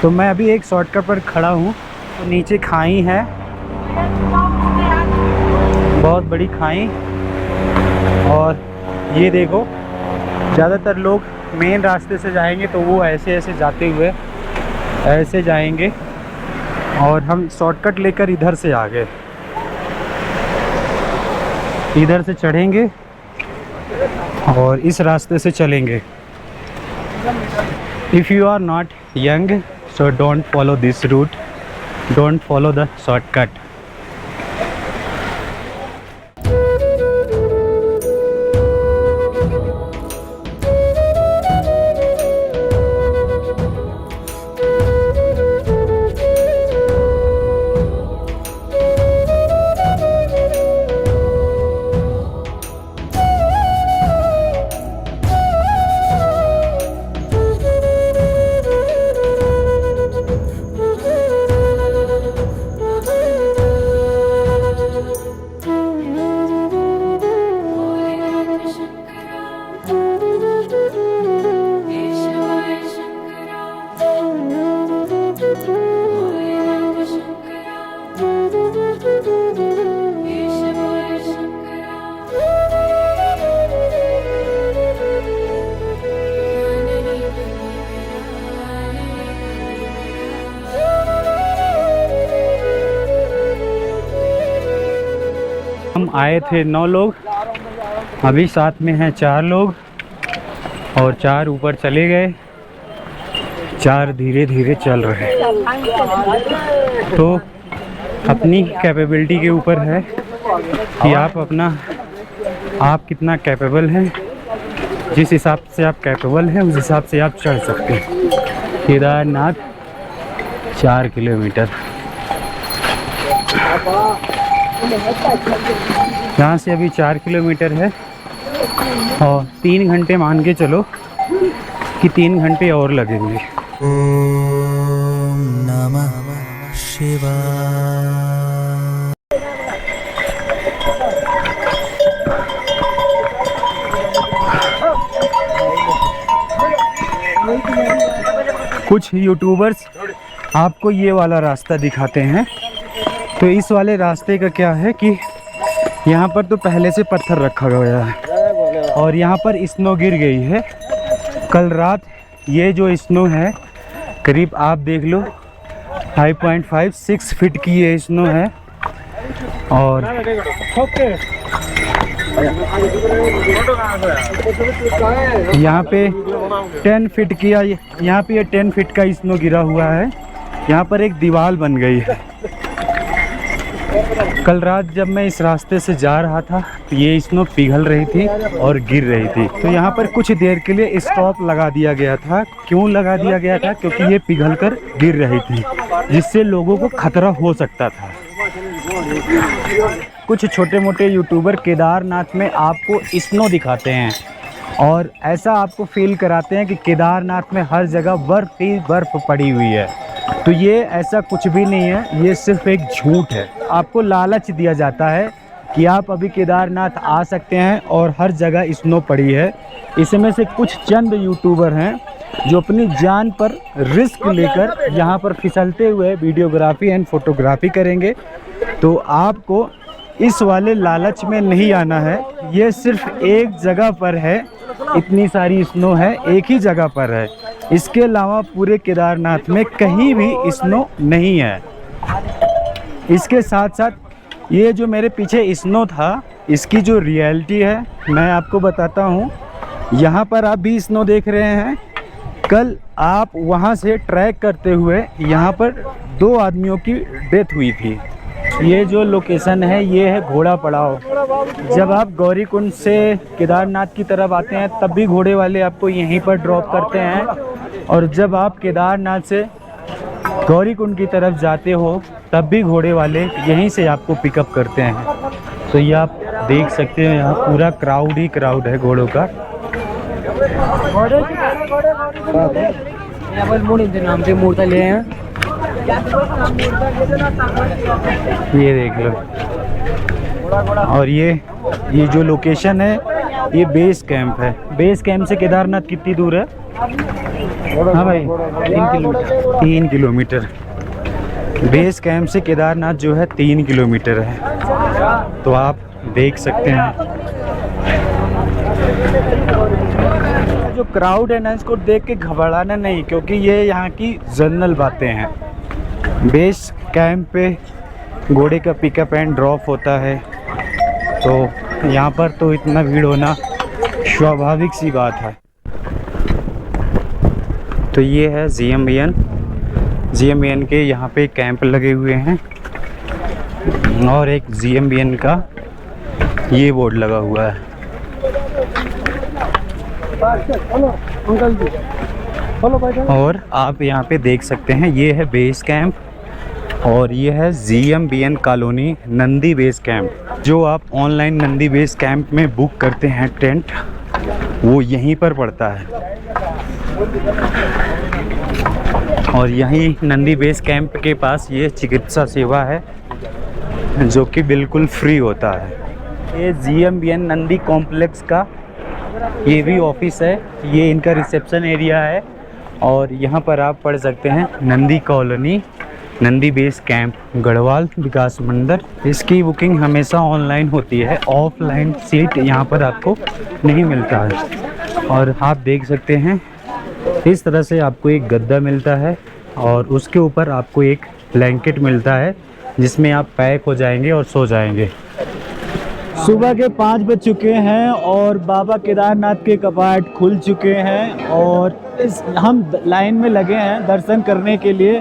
तो मैं अभी एक शॉर्टकट पर खड़ा हूँ। तो नीचे खाई है, बहुत बड़ी खाई। और ये देखो, ज़्यादातर लोग मेन रास्ते से जाएंगे तो वो ऐसे ऐसे जाते हुए ऐसे जाएंगे और हम शॉर्टकट लेकर इधर से आ गए। इधर से चढ़ेंगे और इस रास्ते से चलेंगे। If you are not young so don't follow this route, don't follow the shortcut. हम आए थे 9 लोग, अभी साथ में हैं 4 लोग और 4 ऊपर चले गए, 4 धीरे धीरे चल रहे हैं। तो अपनी कैपेबिलिटी के ऊपर है कि आप कितना कैपेबल हैं। जिस हिसाब से आप कैपेबल हैं उस हिसाब से आप चढ़ सकते हैं। केदारनाथ 4 किलोमीटर, यहाँ से अभी 4 किलोमीटर है और 3 घंटे मान के चलो कि 3 घंटे और लगेंगे। ओम नमः शिवाय। कुछ यूट्यूबर्स आपको ये वाला रास्ता दिखाते हैं, तो इस वाले रास्ते का क्या है कि यहाँ पर तो पहले से पत्थर रखा गया है और यहाँ पर स्नो गिर गई है। कल रात ये जो स्नो है करीब आप देख लो 5.5-6 फीट की ये स्नो है और यहाँ पे 10 फीट की यहाँ पे ये 10 फीट का स्नो गिरा हुआ है। यहाँ पर एक दीवार बन गई है। कल रात जब मैं इस रास्ते से जा रहा था तो ये स्नो पिघल रही थी और गिर रही थी, तो यहाँ पर कुछ देर के लिए स्टॉप लगा दिया गया था। क्यों लगा दिया गया था? क्योंकि ये पिघल कर गिर रही थी, जिससे लोगों को खतरा हो सकता था। कुछ छोटे मोटे यूट्यूबर केदारनाथ में आपको स्नो दिखाते हैं और ऐसा आपको फील कराते हैं कि केदारनाथ में हर जगह बर्फ़ ही बर्फ़ पड़ी हुई है। तो ये ऐसा कुछ भी नहीं है, ये सिर्फ एक झूठ है। आपको लालच दिया जाता है कि आप अभी केदारनाथ आ सकते हैं और हर जगह स्नो पड़ी है। इसमें से कुछ चंद यूट्यूबर हैं जो अपनी जान पर रिस्क लेकर यहाँ पर फिसलते हुए वीडियोग्राफी एंड फोटोग्राफी करेंगे। तो आपको इस वाले लालच में नहीं आना है। ये सिर्फ एक जगह पर है, इतनी सारी स्नो है, एक ही जगह पर है। इसके अलावा पूरे केदारनाथ में कहीं भी स्नो नहीं है। इसके साथ साथ ये जो मेरे पीछे स्नो था, इसकी जो रियलिटी है मैं आपको बताता हूँ। यहाँ पर आप भी स्नो देख रहे हैं। कल आप वहाँ से ट्रैक करते हुए यहाँ पर 2 आदमियों की डेथ हुई थी। ये जो लोकेशन है ये है घोड़ा पड़ाव। जब आप गौरीकुंड से केदारनाथ की तरफ आते हैं तब भी घोड़े वाले आपको यहीं पर ड्रॉप करते हैं और जब आप केदारनाथ से गौरीकुंड की तरफ जाते हो तब भी घोड़े वाले यहीं से आपको पिकअप करते हैं। तो ये आप देख सकते हैं यहाँ पूरा क्राउड ही क्राउड है घोड़ों का। नाम से मूर्ता ले हैं, ये देख लो। और ये जो लोकेशन है ये बेस कैंप है। बेस कैंप से केदारनाथ कितनी दूर है? हाँ भाई 3 किलोमीटर। बेस कैंप से केदारनाथ जो है 3 किलोमीटर है। तो आप देख सकते हैं जो क्राउड है ना, इसको देख के घबराना नहीं, क्योंकि ये यहाँ की जनरल बातें हैं। बेस कैंप पे घोड़े का पिकअप एंड ड्रॉप होता है, तो यहाँ पर तो इतना भीड़ होना स्वाभाविक सी बात है। तो ये है GMBN के यहाँ पे कैंप लगे हुए हैं और एक GMBN का ये बोर्ड लगा हुआ है। और आप यहाँ पे देख सकते हैं ये है बेस कैंप और ये है GMBN colony Nandi base camp. जो आप ऑनलाइन नंदी बेस कैंप में बुक करते हैं टेंट, वो यहीं पर पड़ता है। और यहीं नंदी बेस कैंप के पास ये चिकित्सा सेवा है जो कि बिल्कुल फ्री होता है। ये GMBN नंदी कॉम्प्लेक्स का ये भी ऑफिस है, ये इनका रिसेप्शन एरिया है और यहाँ पर आप पढ़ सकते हैं Nandi colony Nandi base camp Garhwal विकास मंदिर। इसकी बुकिंग हमेशा ऑनलाइन होती है, ऑफलाइन सीट यहाँ पर आपको नहीं मिलता है। और आप देख सकते हैं इस तरह से आपको एक गद्दा मिलता है और उसके ऊपर आपको एक ब्लैंकेट मिलता है जिसमें आप पैक हो जाएंगे और सो जाएंगे। सुबह के 5 बज चुके हैं और बाबा केदारनाथ के कपाट खुल चुके हैं और हम लाइन में लगे हैं दर्शन करने के लिए।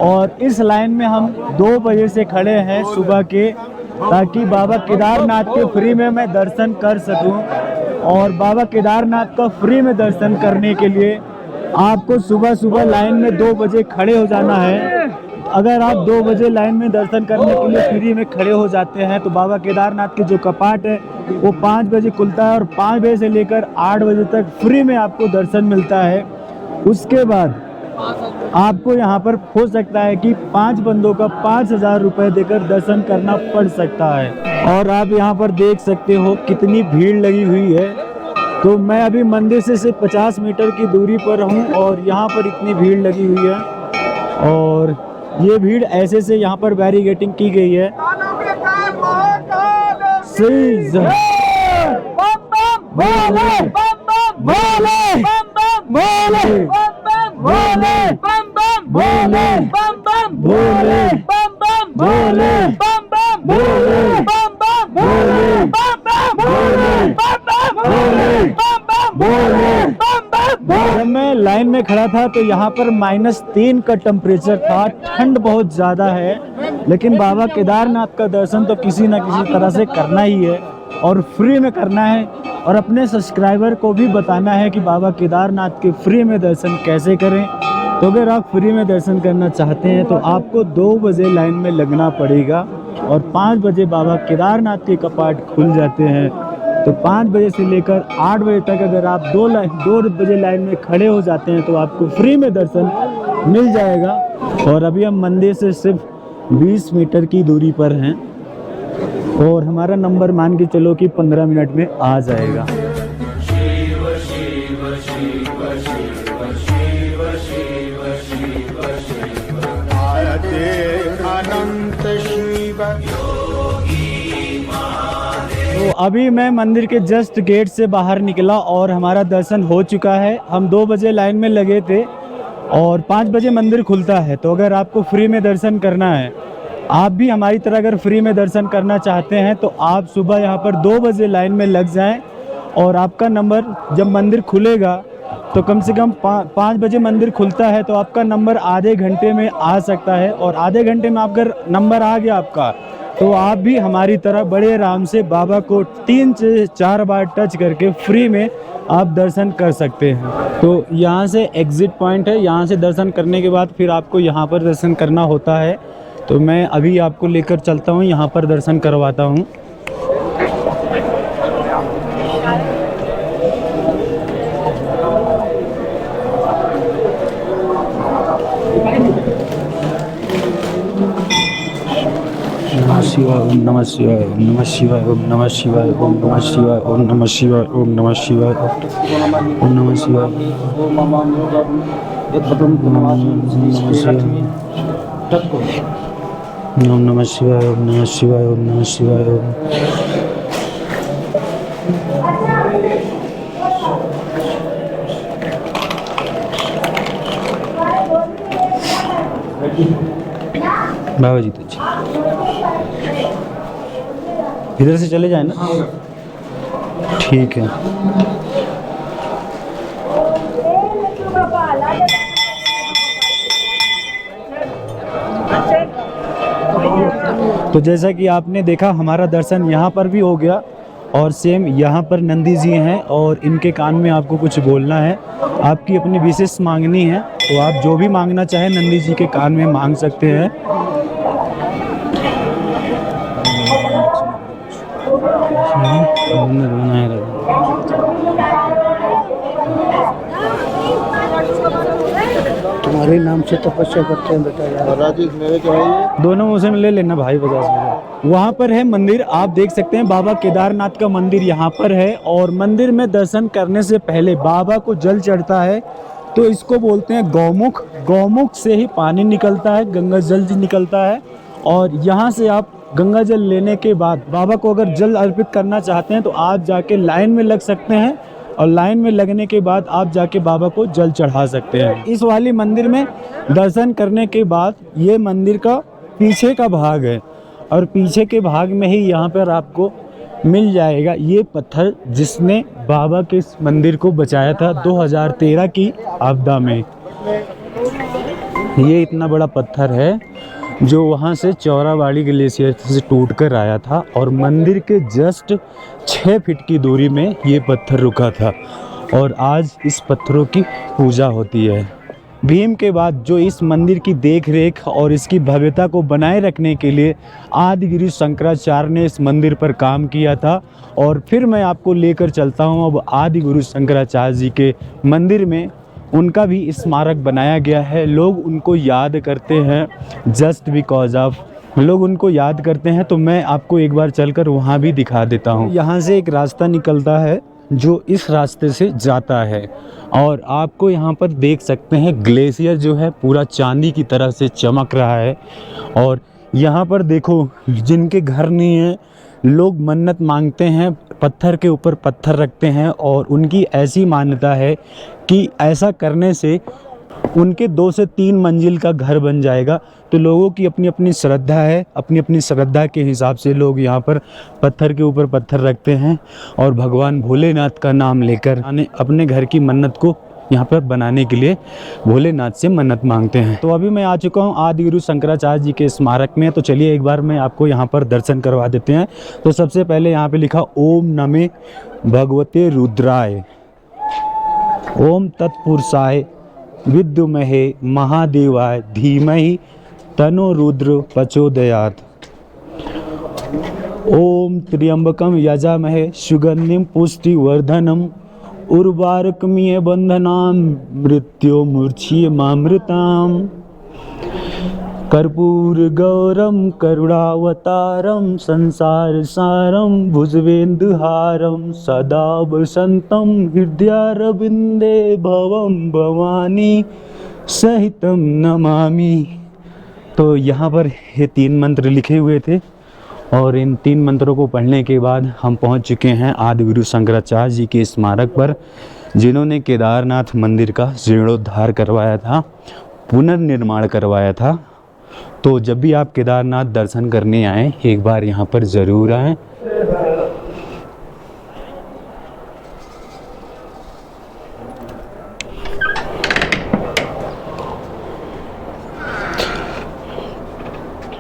और इस लाइन में हम 2 बजे से खड़े हैं सुबह के, ताकि बाबा केदारनाथ के फ्री में मैं दर्शन कर सकूं। और बाबा केदारनाथ का फ्री में दर्शन करने के लिए आपको सुबह सुबह लाइन में 2 बजे खड़े हो जाना है। अगर आप 2 बजे लाइन में दर्शन करने के लिए फ्री में खड़े हो जाते हैं तो बाबा केदारनाथ के जो कपाट है वो 5 बजे खुलता है और 5 बजे से लेकर 8 बजे तक फ्री में आपको दर्शन मिलता है। उसके बाद आपको यहाँ पर हो सकता है कि 5 बंदों का 5,000 रुपये देकर दर्शन करना पड़ सकता है। और आप यहाँ पर देख सकते हो कितनी भीड़ लगी हुई है। तो मैं अभी मंदिर से सिर्फ 50 मीटर की दूरी पर हूँ और यहाँ पर इतनी भीड़ लगी हुई है। और ये भीड़ ऐसे से यहाँ पर बैरिकेडिंग की गई है। जब मैं लाइन में खड़ा था तो यहाँ पर -3 का टेम्परेचर था, ठंड बहुत ज़्यादा है। लेकिन बाबा केदारनाथ का दर्शन तो किसी न किसी तरह से करना ही है और फ्री में करना है। और अपने सब्सक्राइबर को भी बताना है कि बाबा केदारनाथ के फ्री में दर्शन कैसे करें। तो अगर आप फ्री में दर्शन करना चाहते हैं तो आपको 2 बजे लाइन में लगना पड़ेगा और 5 बजे बाबा केदारनाथ के कपाट खुल जाते हैं। तो 5 बजे से लेकर 8 बजे तक अगर आप 2 बजे लाइन में खड़े हो जाते हैं तो आपको फ्री में दर्शन मिल जाएगा। और अभी हम मंदिर से सिर्फ 20 मीटर की दूरी पर हैं और हमारा नंबर मान के चलो कि 15 मिनट में आ जाएगा। तो अभी मैं मंदिर के जस्ट गेट से बाहर निकला और हमारा दर्शन हो चुका है। हम 2 बजे लाइन में लगे थे और 5 बजे मंदिर खुलता है। तो अगर आपको फ्री में दर्शन करना है, आप भी हमारी तरह अगर फ्री में दर्शन करना चाहते हैं तो आप सुबह यहाँ पर 2 बजे लाइन में लग जाएं और आपका नंबर जब मंदिर खुलेगा तो कम से कम 5 बजे मंदिर खुलता है तो आपका नंबर आधे घंटे में आ सकता है। और आधे घंटे में अगर नंबर आ गया आपका तो आप भी हमारी तरह बड़े आराम से बाबा को 3 से 4 बार टच करके फ्री में आप दर्शन कर सकते हैं। तो यहाँ से एग्ज़िट पॉइंट है, यहाँ से दर्शन करने के बाद फिर आपको यहाँ पर दर्शन करना होता है। तो मैं अभी आपको लेकर चलता हूँ, यहाँ पर दर्शन करवाता हूँ। ओम नमः शिवाय, ओम नमः शिवाय, ओम नमः शिवाय, ओम नमः शिवाय, ओम नमः शिवाय, ओम नमः शिवाय, ओम नमः शिवाय, ओम नमः शिवाय, ओम नमः शिवाय, ओम नमः शिवाय, ओम बाबा जी। तो इधर से चले जाए ना, ठीक है। तो जैसा कि आपने देखा हमारा दर्शन यहाँ पर भी हो गया और सेम यहाँ पर नंदी जी हैं और इनके कान में आपको कुछ बोलना है, आपकी अपनी विशेष मांगनी है। तो आप जो भी मांगना चाहें नंदी जी के कान में मांग सकते हैं। तुम्हारे नाम से तपस्या करते हैं बेटा। दोनों मुँह से ले लेना भाई 50 में। वहाँ पर है मंदिर, आप देख सकते हैं बाबा केदारनाथ का मंदिर यहाँ पर है। और मंदिर में दर्शन करने से पहले बाबा को जल चढ़ता है तो इसको बोलते हैं गौमुख। गौमुख से ही पानी निकलता है, गंगा जल निकलता है। और यहाँ से आप गंगा जल लेने के बाद बाबा को अगर जल अर्पित करना चाहते हैं तो आप जाके लाइन में लग सकते हैं और लाइन में लगने के बाद आप जाके बाबा को जल चढ़ा सकते हैं। इस वाली मंदिर में दर्शन करने के बाद ये मंदिर का पीछे का भाग है और पीछे के भाग में ही यहाँ पर आपको मिल जाएगा ये पत्थर जिसने बाबा के इस मंदिर को बचाया था 2013 की आपदा में। ये इतना बड़ा पत्थर है जो वहाँ से चौराबाड़ी ग्लेशियर से टूट कर आया था और मंदिर के जस्ट 6 फीट की दूरी में ये पत्थर रुका था और आज इस पत्थरों की पूजा होती है। भीम के बाद जो इस मंदिर की देखरेख और इसकी भव्यता को बनाए रखने के लिए आदिगुरु शंकराचार्य ने इस मंदिर पर काम किया था। और फिर मैं आपको लेकर चलता हूँ अब आदिगुरु शंकराचार्य जी के मंदिर में। उनका भी स्मारक बनाया गया है, लोग उनको याद करते हैं जस्ट बिकॉज ऑफ लोग उनको याद करते हैं। तो मैं आपको एक बार चलकर वहाँ भी दिखा देता हूँ। यहाँ से एक रास्ता निकलता है जो इस रास्ते से जाता है और आपको यहाँ पर देख सकते हैं ग्लेशियर जो है पूरा चांदी की तरह से चमक रहा है। और यहाँ पर देखो जिनके घर नहीं है लोग मन्नत मांगते हैं, पत्थर के ऊपर पत्थर रखते हैं और उनकी ऐसी मान्यता है कि ऐसा करने से उनके 2 से 3 मंजिल का घर बन जाएगा। तो लोगों की अपनी अपनी श्रद्धा है, अपनी अपनी श्रद्धा के हिसाब से लोग यहाँ पर पत्थर के ऊपर पत्थर रखते हैं और भगवान भोलेनाथ का नाम लेकर अपने घर की मन्नत को यहाँ पर बनाने के लिए भोलेनाथ से मन्नत मांगते हैं। तो अभी मैं आ चुका हूँ आदिगुरु शंकराचार्य जी के स्मारक में। तो चलिए एक बार मैं आपको यहाँ पर दर्शन करवा देते हैं। तो सबसे पहले यहाँ पे लिखा ओम नमे भगवते रुद्राय ओम तत्पुरुषाय विद्महे महादेवाय धीमहि तनो रुद्र प्रचोदयात् ओम त्र्यंबकम यजामहे सुगंधिम पुष्टिवर्धनम उर्वारुकमिय बंधनाम मृत्यो मूर्छियमामृताम कर्पूर गौरम करुणावतारम संसार सारम भुजवेन्दुहारम सदा वसंतम हृदयारविंदे भवम भवानी सहितम नमामि। तो यहाँ पर ये 3 मंत्र लिखे हुए थे और इन 3 मंत्रों को पढ़ने के बाद हम पहुँच चुके हैं आदिगुरु शंकराचार्य जी के स्मारक पर, जिन्होंने केदारनाथ मंदिर का जीर्णोद्धार करवाया था, पुनर्निर्माण करवाया था। तो जब भी आप केदारनाथ दर्शन करने आएँ एक बार यहाँ पर ज़रूर आएँ।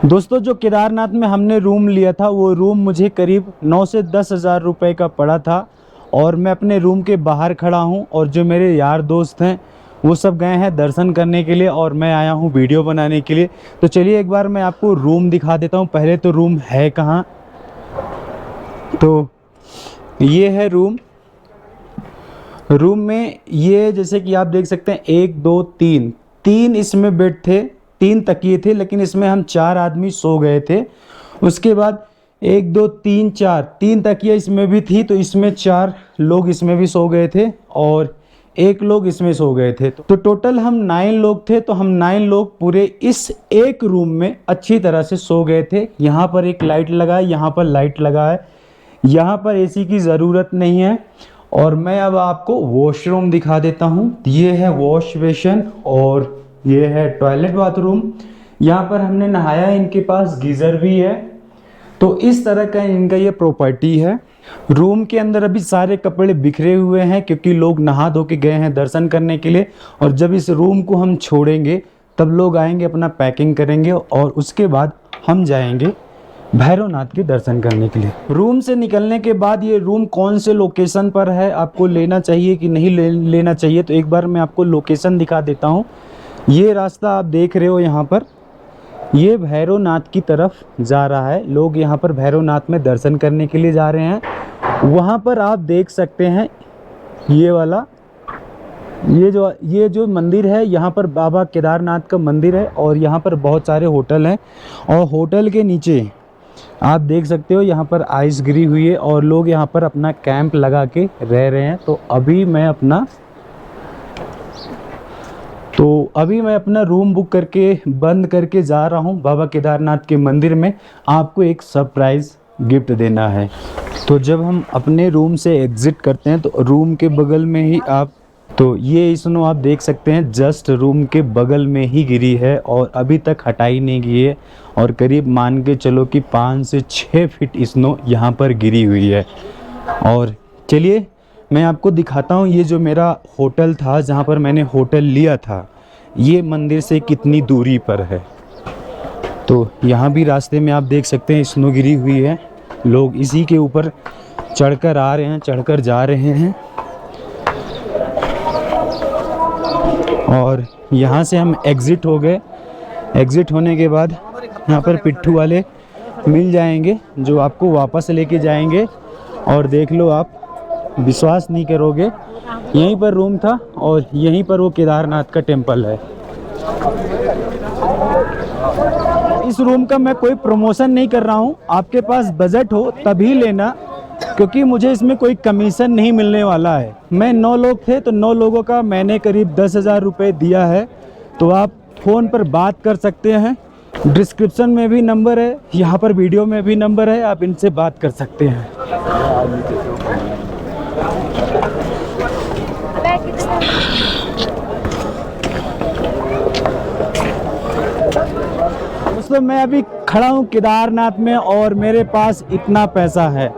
दोस्तों जो केदारनाथ में हमने रूम लिया था वो रूम मुझे करीब 9 से 10 हज़ार रुपये का पड़ा था और मैं अपने रूम के बाहर खड़ा हूँ और जो मेरे यार दोस्त हैं वो सब गए हैं दर्शन करने के लिए और मैं आया हूँ वीडियो बनाने के लिए। तो चलिए एक बार मैं आपको रूम दिखा देता हूँ। पहले तो रूम है कहाँ, तो ये है रूम। रूम में ये जैसे कि आप देख सकते हैं 1 2 3 इसमें बेड थे, 3 तकिए थे, लेकिन इसमें हम 4 आदमी सो गए थे। उसके बाद 1 2 3 4 3 तकिया इसमें भी थी, तो इसमें 4 लोग इसमें भी सो गए थे और 1 लोग इसमें सो गए थे। तो टोटल हम 9 लोग थे। तो हम 9 लोग पूरे इस एक रूम में अच्छी तरह से सो गए थे। यहाँ पर एक लाइट लगा है, यहाँ पर लाइट लगा है, यहाँ पर एसी की ज़रूरत नहीं है। और मैं अब आपको वॉशरूम दिखा देता हूँ। ये है वॉश बेसिन और ये है टॉयलेट बाथरूम। यहाँ पर हमने नहाया, इनके पास गीज़र भी है। तो इस तरह का इनका ये प्रॉपर्टी है। रूम के अंदर अभी सारे कपड़े बिखरे हुए हैं क्योंकि लोग नहा धो के गए हैं दर्शन करने के लिए। और जब इस रूम को हम छोड़ेंगे तब लोग आएंगे, अपना पैकिंग करेंगे और उसके बाद हम जाएंगे भैरवनाथ के दर्शन करने के लिए। रूम से निकलने के बाद ये रूम कौन से लोकेशन पर है, आपको लेना चाहिए कि नहीं लेना चाहिए, तो एक बार मैं आपको लोकेशन दिखा देता हूँ। ये रास्ता आप देख रहे हो, यहाँ पर ये भैरवनाथ की तरफ जा रहा है। लोग यहाँ पर भैरवनाथ में दर्शन करने के लिए जा रहे हैं। वहाँ पर आप देख सकते हैं ये वाला ये जो मंदिर है, यहाँ पर बाबा केदारनाथ का मंदिर है और यहाँ पर बहुत सारे होटल हैं। और होटल के नीचे आप देख सकते हो यहाँ पर आइस गिरी हुई है और लोग यहाँ पर अपना कैंप लगा के रह रहे हैं। तो अभी मैं अपना रूम बुक करके बंद करके जा रहा हूँ बाबा केदारनाथ के मंदिर में। आपको एक सरप्राइज़ गिफ्ट देना है। तो जब हम अपने रूम से एग्ज़िट करते हैं तो रूम के बगल में ही आप तो ये स्नो आप देख सकते हैं जस्ट रूम के बगल में ही गिरी है और अभी तक हटाई नहीं गई है और करीब मान के चलो कि 5 से 6 फीट स्नो यहाँ पर गिरी हुई है। और चलिए मैं आपको दिखाता हूँ ये जो मेरा होटल था जहाँ पर मैंने होटल लिया था ये मंदिर से कितनी दूरी पर है। तो यहाँ भी रास्ते में आप देख सकते हैं स्नो गिरी हुई है, लोग इसी के ऊपर चढ़कर आ रहे हैं, चढ़कर जा रहे हैं। और यहाँ से हम एग्ज़िट हो गए। एग्ज़िट होने के बाद यहाँ पर पिट्ठू वाले मिल जाएंगे जो आपको वापस लेके जाएंगे। और देख लो आप विश्वास नहीं करोगे यहीं पर रूम था और यहीं पर वो केदारनाथ का टेम्पल है। इस रूम का मैं कोई प्रमोशन नहीं कर रहा हूँ, आपके पास बजट हो तभी लेना क्योंकि मुझे इसमें कोई कमीशन नहीं मिलने वाला है। मैं 9 लोग थे तो 9 लोगों का मैंने करीब 10,000 रुपये दिया है। तो आप फ़ोन पर बात कर सकते हैं, डिस्क्रिप्शन में भी नंबर है, यहाँ पर वीडियो में भी नंबर है, आप इनसे बात कर सकते हैं। दोस्तों मैं अभी खड़ा हूँ केदारनाथ में और मेरे पास इतना पैसा है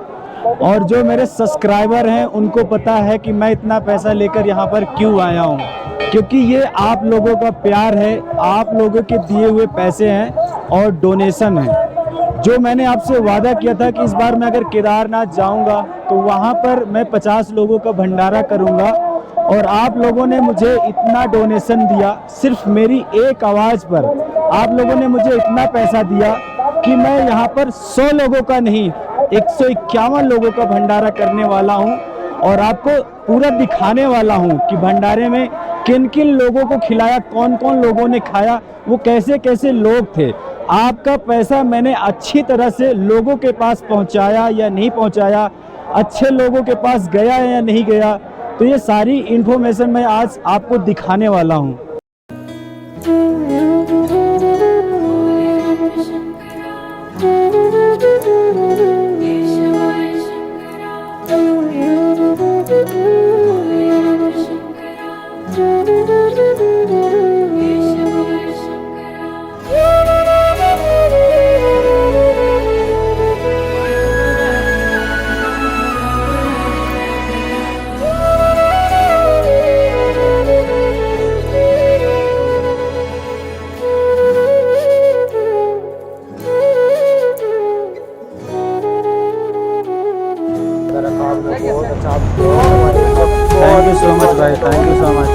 और जो मेरे सब्सक्राइबर हैं उनको पता है कि मैं इतना पैसा लेकर यहाँ पर क्यों आया हूँ, क्योंकि ये आप लोगों का प्यार है, आप लोगों के दिए हुए पैसे हैं और डोनेशन है। जो मैंने आपसे वादा किया था कि इस बार मैं अगर केदारनाथ जाऊँगा तो वहाँ पर मैं 50 लोगों का भंडारा करूँगा और आप लोगों ने मुझे इतना डोनेशन दिया, सिर्फ मेरी एक आवाज़ पर आप लोगों ने मुझे इतना पैसा दिया कि मैं यहाँ पर 100 लोगों का नहीं 151 लोगों का भंडारा करने वाला हूँ और आपको पूरा दिखाने वाला हूँ कि भंडारे में किन किन लोगों को खिलाया, कौन कौन लोगों ने खाया, वो कैसे कैसे लोग थे। आपका पैसा मैंने अच्छी तरह से लोगों के पास पहुँचाया या नहीं पहुँचाया, अच्छे लोगों के पास गया या नहीं गया, तो ये सारी इन्फॉर्मेशन मैं आज आपको दिखाने वाला हूँ। Thank you so much भाई, thank you so much।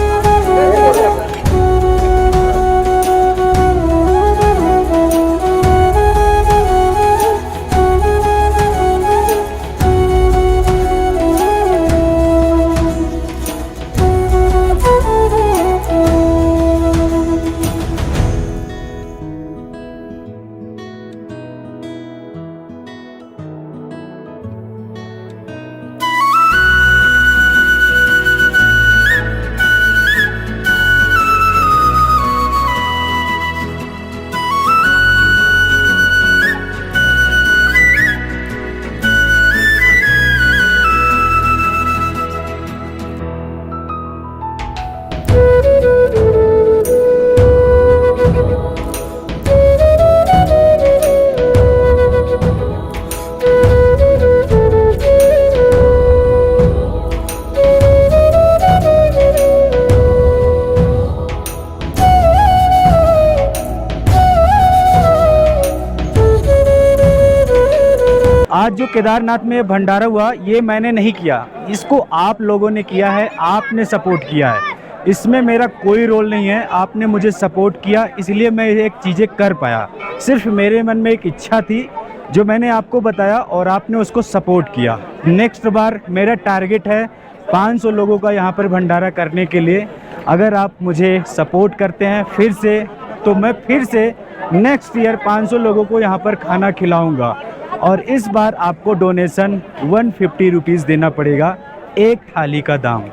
आज जो केदारनाथ में भंडारा हुआ ये मैंने नहीं किया, इसको आप लोगों ने किया है, आपने सपोर्ट किया है, इसमें मेरा कोई रोल नहीं है। आपने मुझे सपोर्ट किया इसलिए मैं एक चीज़ें कर पाया। सिर्फ मेरे मन में एक इच्छा थी जो मैंने आपको बताया और आपने उसको सपोर्ट किया। नेक्स्ट बार मेरा टारगेट है 500 लोगों का यहाँ पर भंडारा करने के लिए। अगर आप मुझे सपोर्ट करते हैं फिर से तो मैं फिर से नेक्स्ट ईयर 500 लोगों को यहाँ पर खाना खिलाऊँगा। और इस बार आपको डोनेशन 150 रुपीज़ देना पड़ेगा, एक थाली का दाम।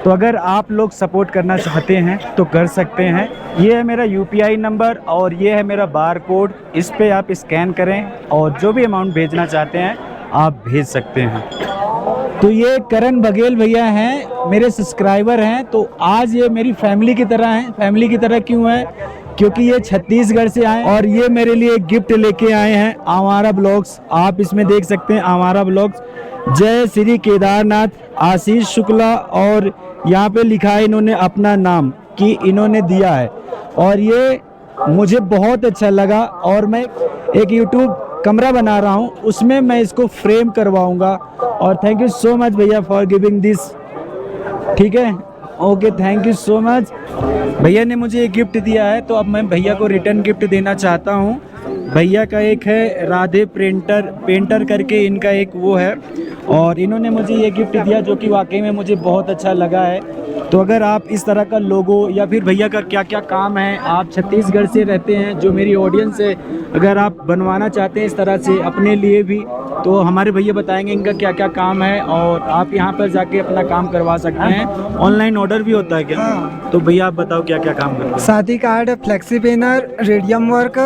तो अगर आप लोग सपोर्ट करना चाहते हैं तो कर सकते हैं। ये है मेरा UPI नंबर और ये है मेरा बार कोड, इस पे आप स्कैन करें और जो भी अमाउंट भेजना चाहते हैं आप भेज सकते हैं। तो ये करण बघेल भैया हैं, मेरे सब्सक्राइबर हैं। तो आज ये मेरी फैमिली की तरह हैं। फैमिली की तरह क्यों है? क्योंकि ये छत्तीसगढ़ से आए और ये मेरे लिए गिफ्ट लेके आए हैं, आवारा ब्लॉग्स। आप इसमें देख सकते हैं आवारा ब्लॉग्स, जय श्री केदारनाथ, आशीष शुक्ला, और यहाँ पे लिखा है इन्होंने अपना नाम कि इन्होंने दिया है। और ये मुझे बहुत अच्छा लगा और मैं एक YouTube कमरा बना रहा हूँ, उसमें मैं इसको फ्रेम करवाऊँगा। और थैंक यू सो मच भैया फॉर गिविंग दिस। ठीक है, okay, thank you so much. भैया ने मुझे एक गिफ्ट दिया है, तो अब मैं भैया को रिटर्न गिफ्ट देना चाहता हूँ। भैया का एक है राधे पेंटर करके इनका एक वो है, और इन्होंने मुझे ये गिफ्ट दिया जो कि वाकई में मुझे बहुत अच्छा लगा है। तो अगर आप इस तरह का लोगो या फिर भैया का क्या क्या काम है, आप छत्तीसगढ़ से रहते हैं, जो मेरी ऑडियंस है, अगर आप बनवाना चाहते हैं इस तरह से अपने लिए भी, तो हमारे भैया बताएंगे इनका क्या क्या काम है, और आप यहाँ पर जाके अपना काम करवा सकते हैं। ऑनलाइन ऑर्डर भी होता है क्या? हाँ। तो भैया आप बताओ क्या क्या काम करते हैं? शादी card, flexi banner, radium work,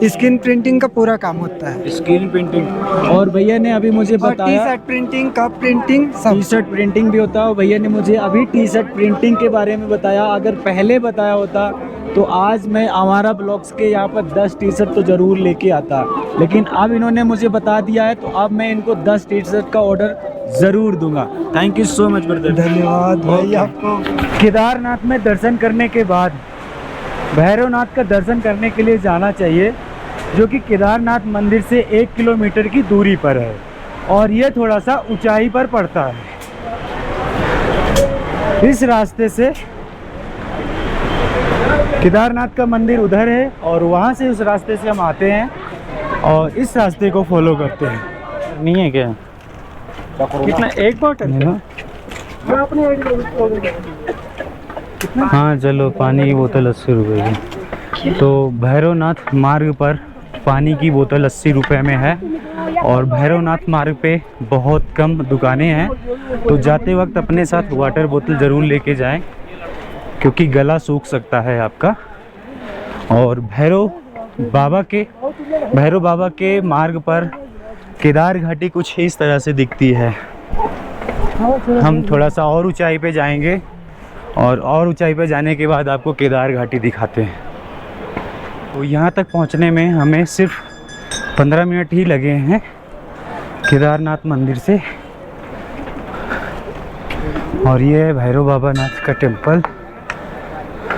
screen printing का पूरा काम होता है। स्क्रीन प्रिंटिंग, और भैया ने अभी मुझे बताया T shirt printing, cup printing, सब। टी शर्ट प्रिंटिंग भी होता है। और भैया ने मुझे अभी टी शर्ट प्रिंटिंग के बारे में बताया। अगर पहले बताया होता तो आज मैं आवारा ब्लॉग्स के यहाँ पर 10 टी शर्ट तो ज़रूर लेके आता, लेकिन अब इन्होंने मुझे बता दिया है, तो अब मैं इनको 10 टी शर्ट का ऑर्डर ज़रूर दूंगा। Thank you so much brother. धन्यवाद भाई आपको। केदारनाथ में दर्शन करने के बाद भैरवनाथ का दर्शन करने के लिए जाना चाहिए, जो कि केदारनाथ मंदिर से 1 किलोमीटर की दूरी पर है, और ये थोड़ा सा ऊंचाई पर पड़ता है। इस रास्ते से केदारनाथ का मंदिर उधर है, और वहाँ से उस रास्ते से हम आते हैं और इस रास्ते को फॉलो करते हैं। नहीं है क्या? कितना? एक बॉटल है ना? हाँ चलो, पानी की बोतल 80 रुपये की। तो भैरवनाथ मार्ग पर पानी की बोतल 80 रुपये में है, और भैरवनाथ मार्ग पे बहुत कम दुकानें हैं। तो जाते वक्त अपने साथ वाटर बोतल ज़रूर लेके जाएं, क्योंकि गला सूख सकता है आपका। और भैरव बाबा के मार्ग पर केदार घाटी कुछ इस तरह से दिखती है। हम थोड़ा सा और ऊंचाई पे जाएंगे, और ऊंचाई पे जाने के बाद आपको केदार घाटी दिखाते हैं। तो यहाँ तक पहुँचने में हमें सिर्फ 15 मिनट ही लगे हैं केदारनाथ मंदिर से। और ये है भैरव बाबा नाथ का टेम्पल।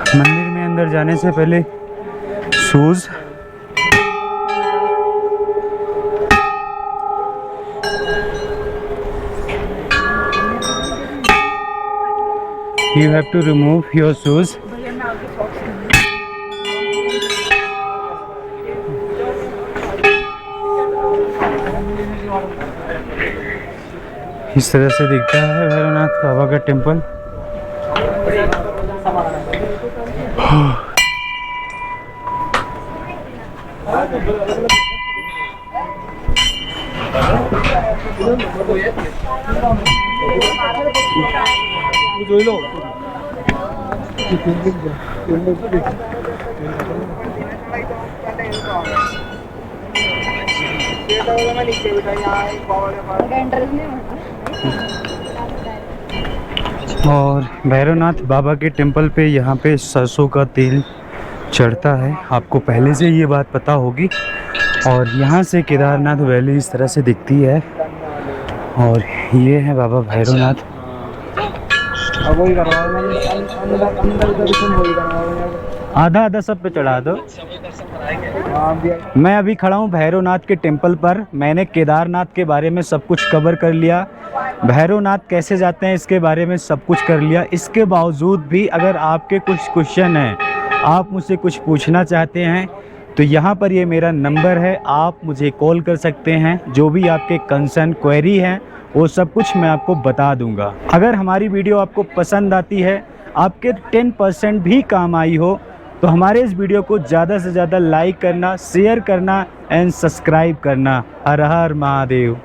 मंदिर में अंदर जाने से पहले shoes, you have to remove your shoes. इस तरह से दिखता है भैरवनाथ बाबा का टेम्पल। और भैरवनाथ बाबा के टेम्पल पे यहाँ पे सरसों का तेल चढ़ता है, आपको पहले से ये बात पता होगी। और यहाँ से केदारनाथ वैली इस तरह से दिखती है, और ये है बाबा भैरवनाथ। आधा सब पे चढ़ा दो। मैं अभी खड़ा हूँ भैरवनाथ के टेम्पल पर। मैंने केदारनाथ के बारे में सब कुछ कवर कर लिया, भैरवनाथ कैसे जाते हैं इसके बारे में सब कुछ कर लिया। इसके बावजूद भी अगर आपके कुछ क्वेश्चन हैं, आप मुझसे कुछ पूछना चाहते हैं, तो यहाँ पर ये मेरा नंबर है, आप मुझे कॉल कर सकते हैं। जो भी आपके कंसर्न क्वेरी हैं वो सब कुछ मैं आपको बता दूंगा। अगर हमारी वीडियो आपको पसंद आती है, आपके 10% भी काम आई हो, तो हमारे इस वीडियो को ज़्यादा से ज़्यादा लाइक करना, शेयर करना एंड सब्सक्राइब करना। हर हर महादेव।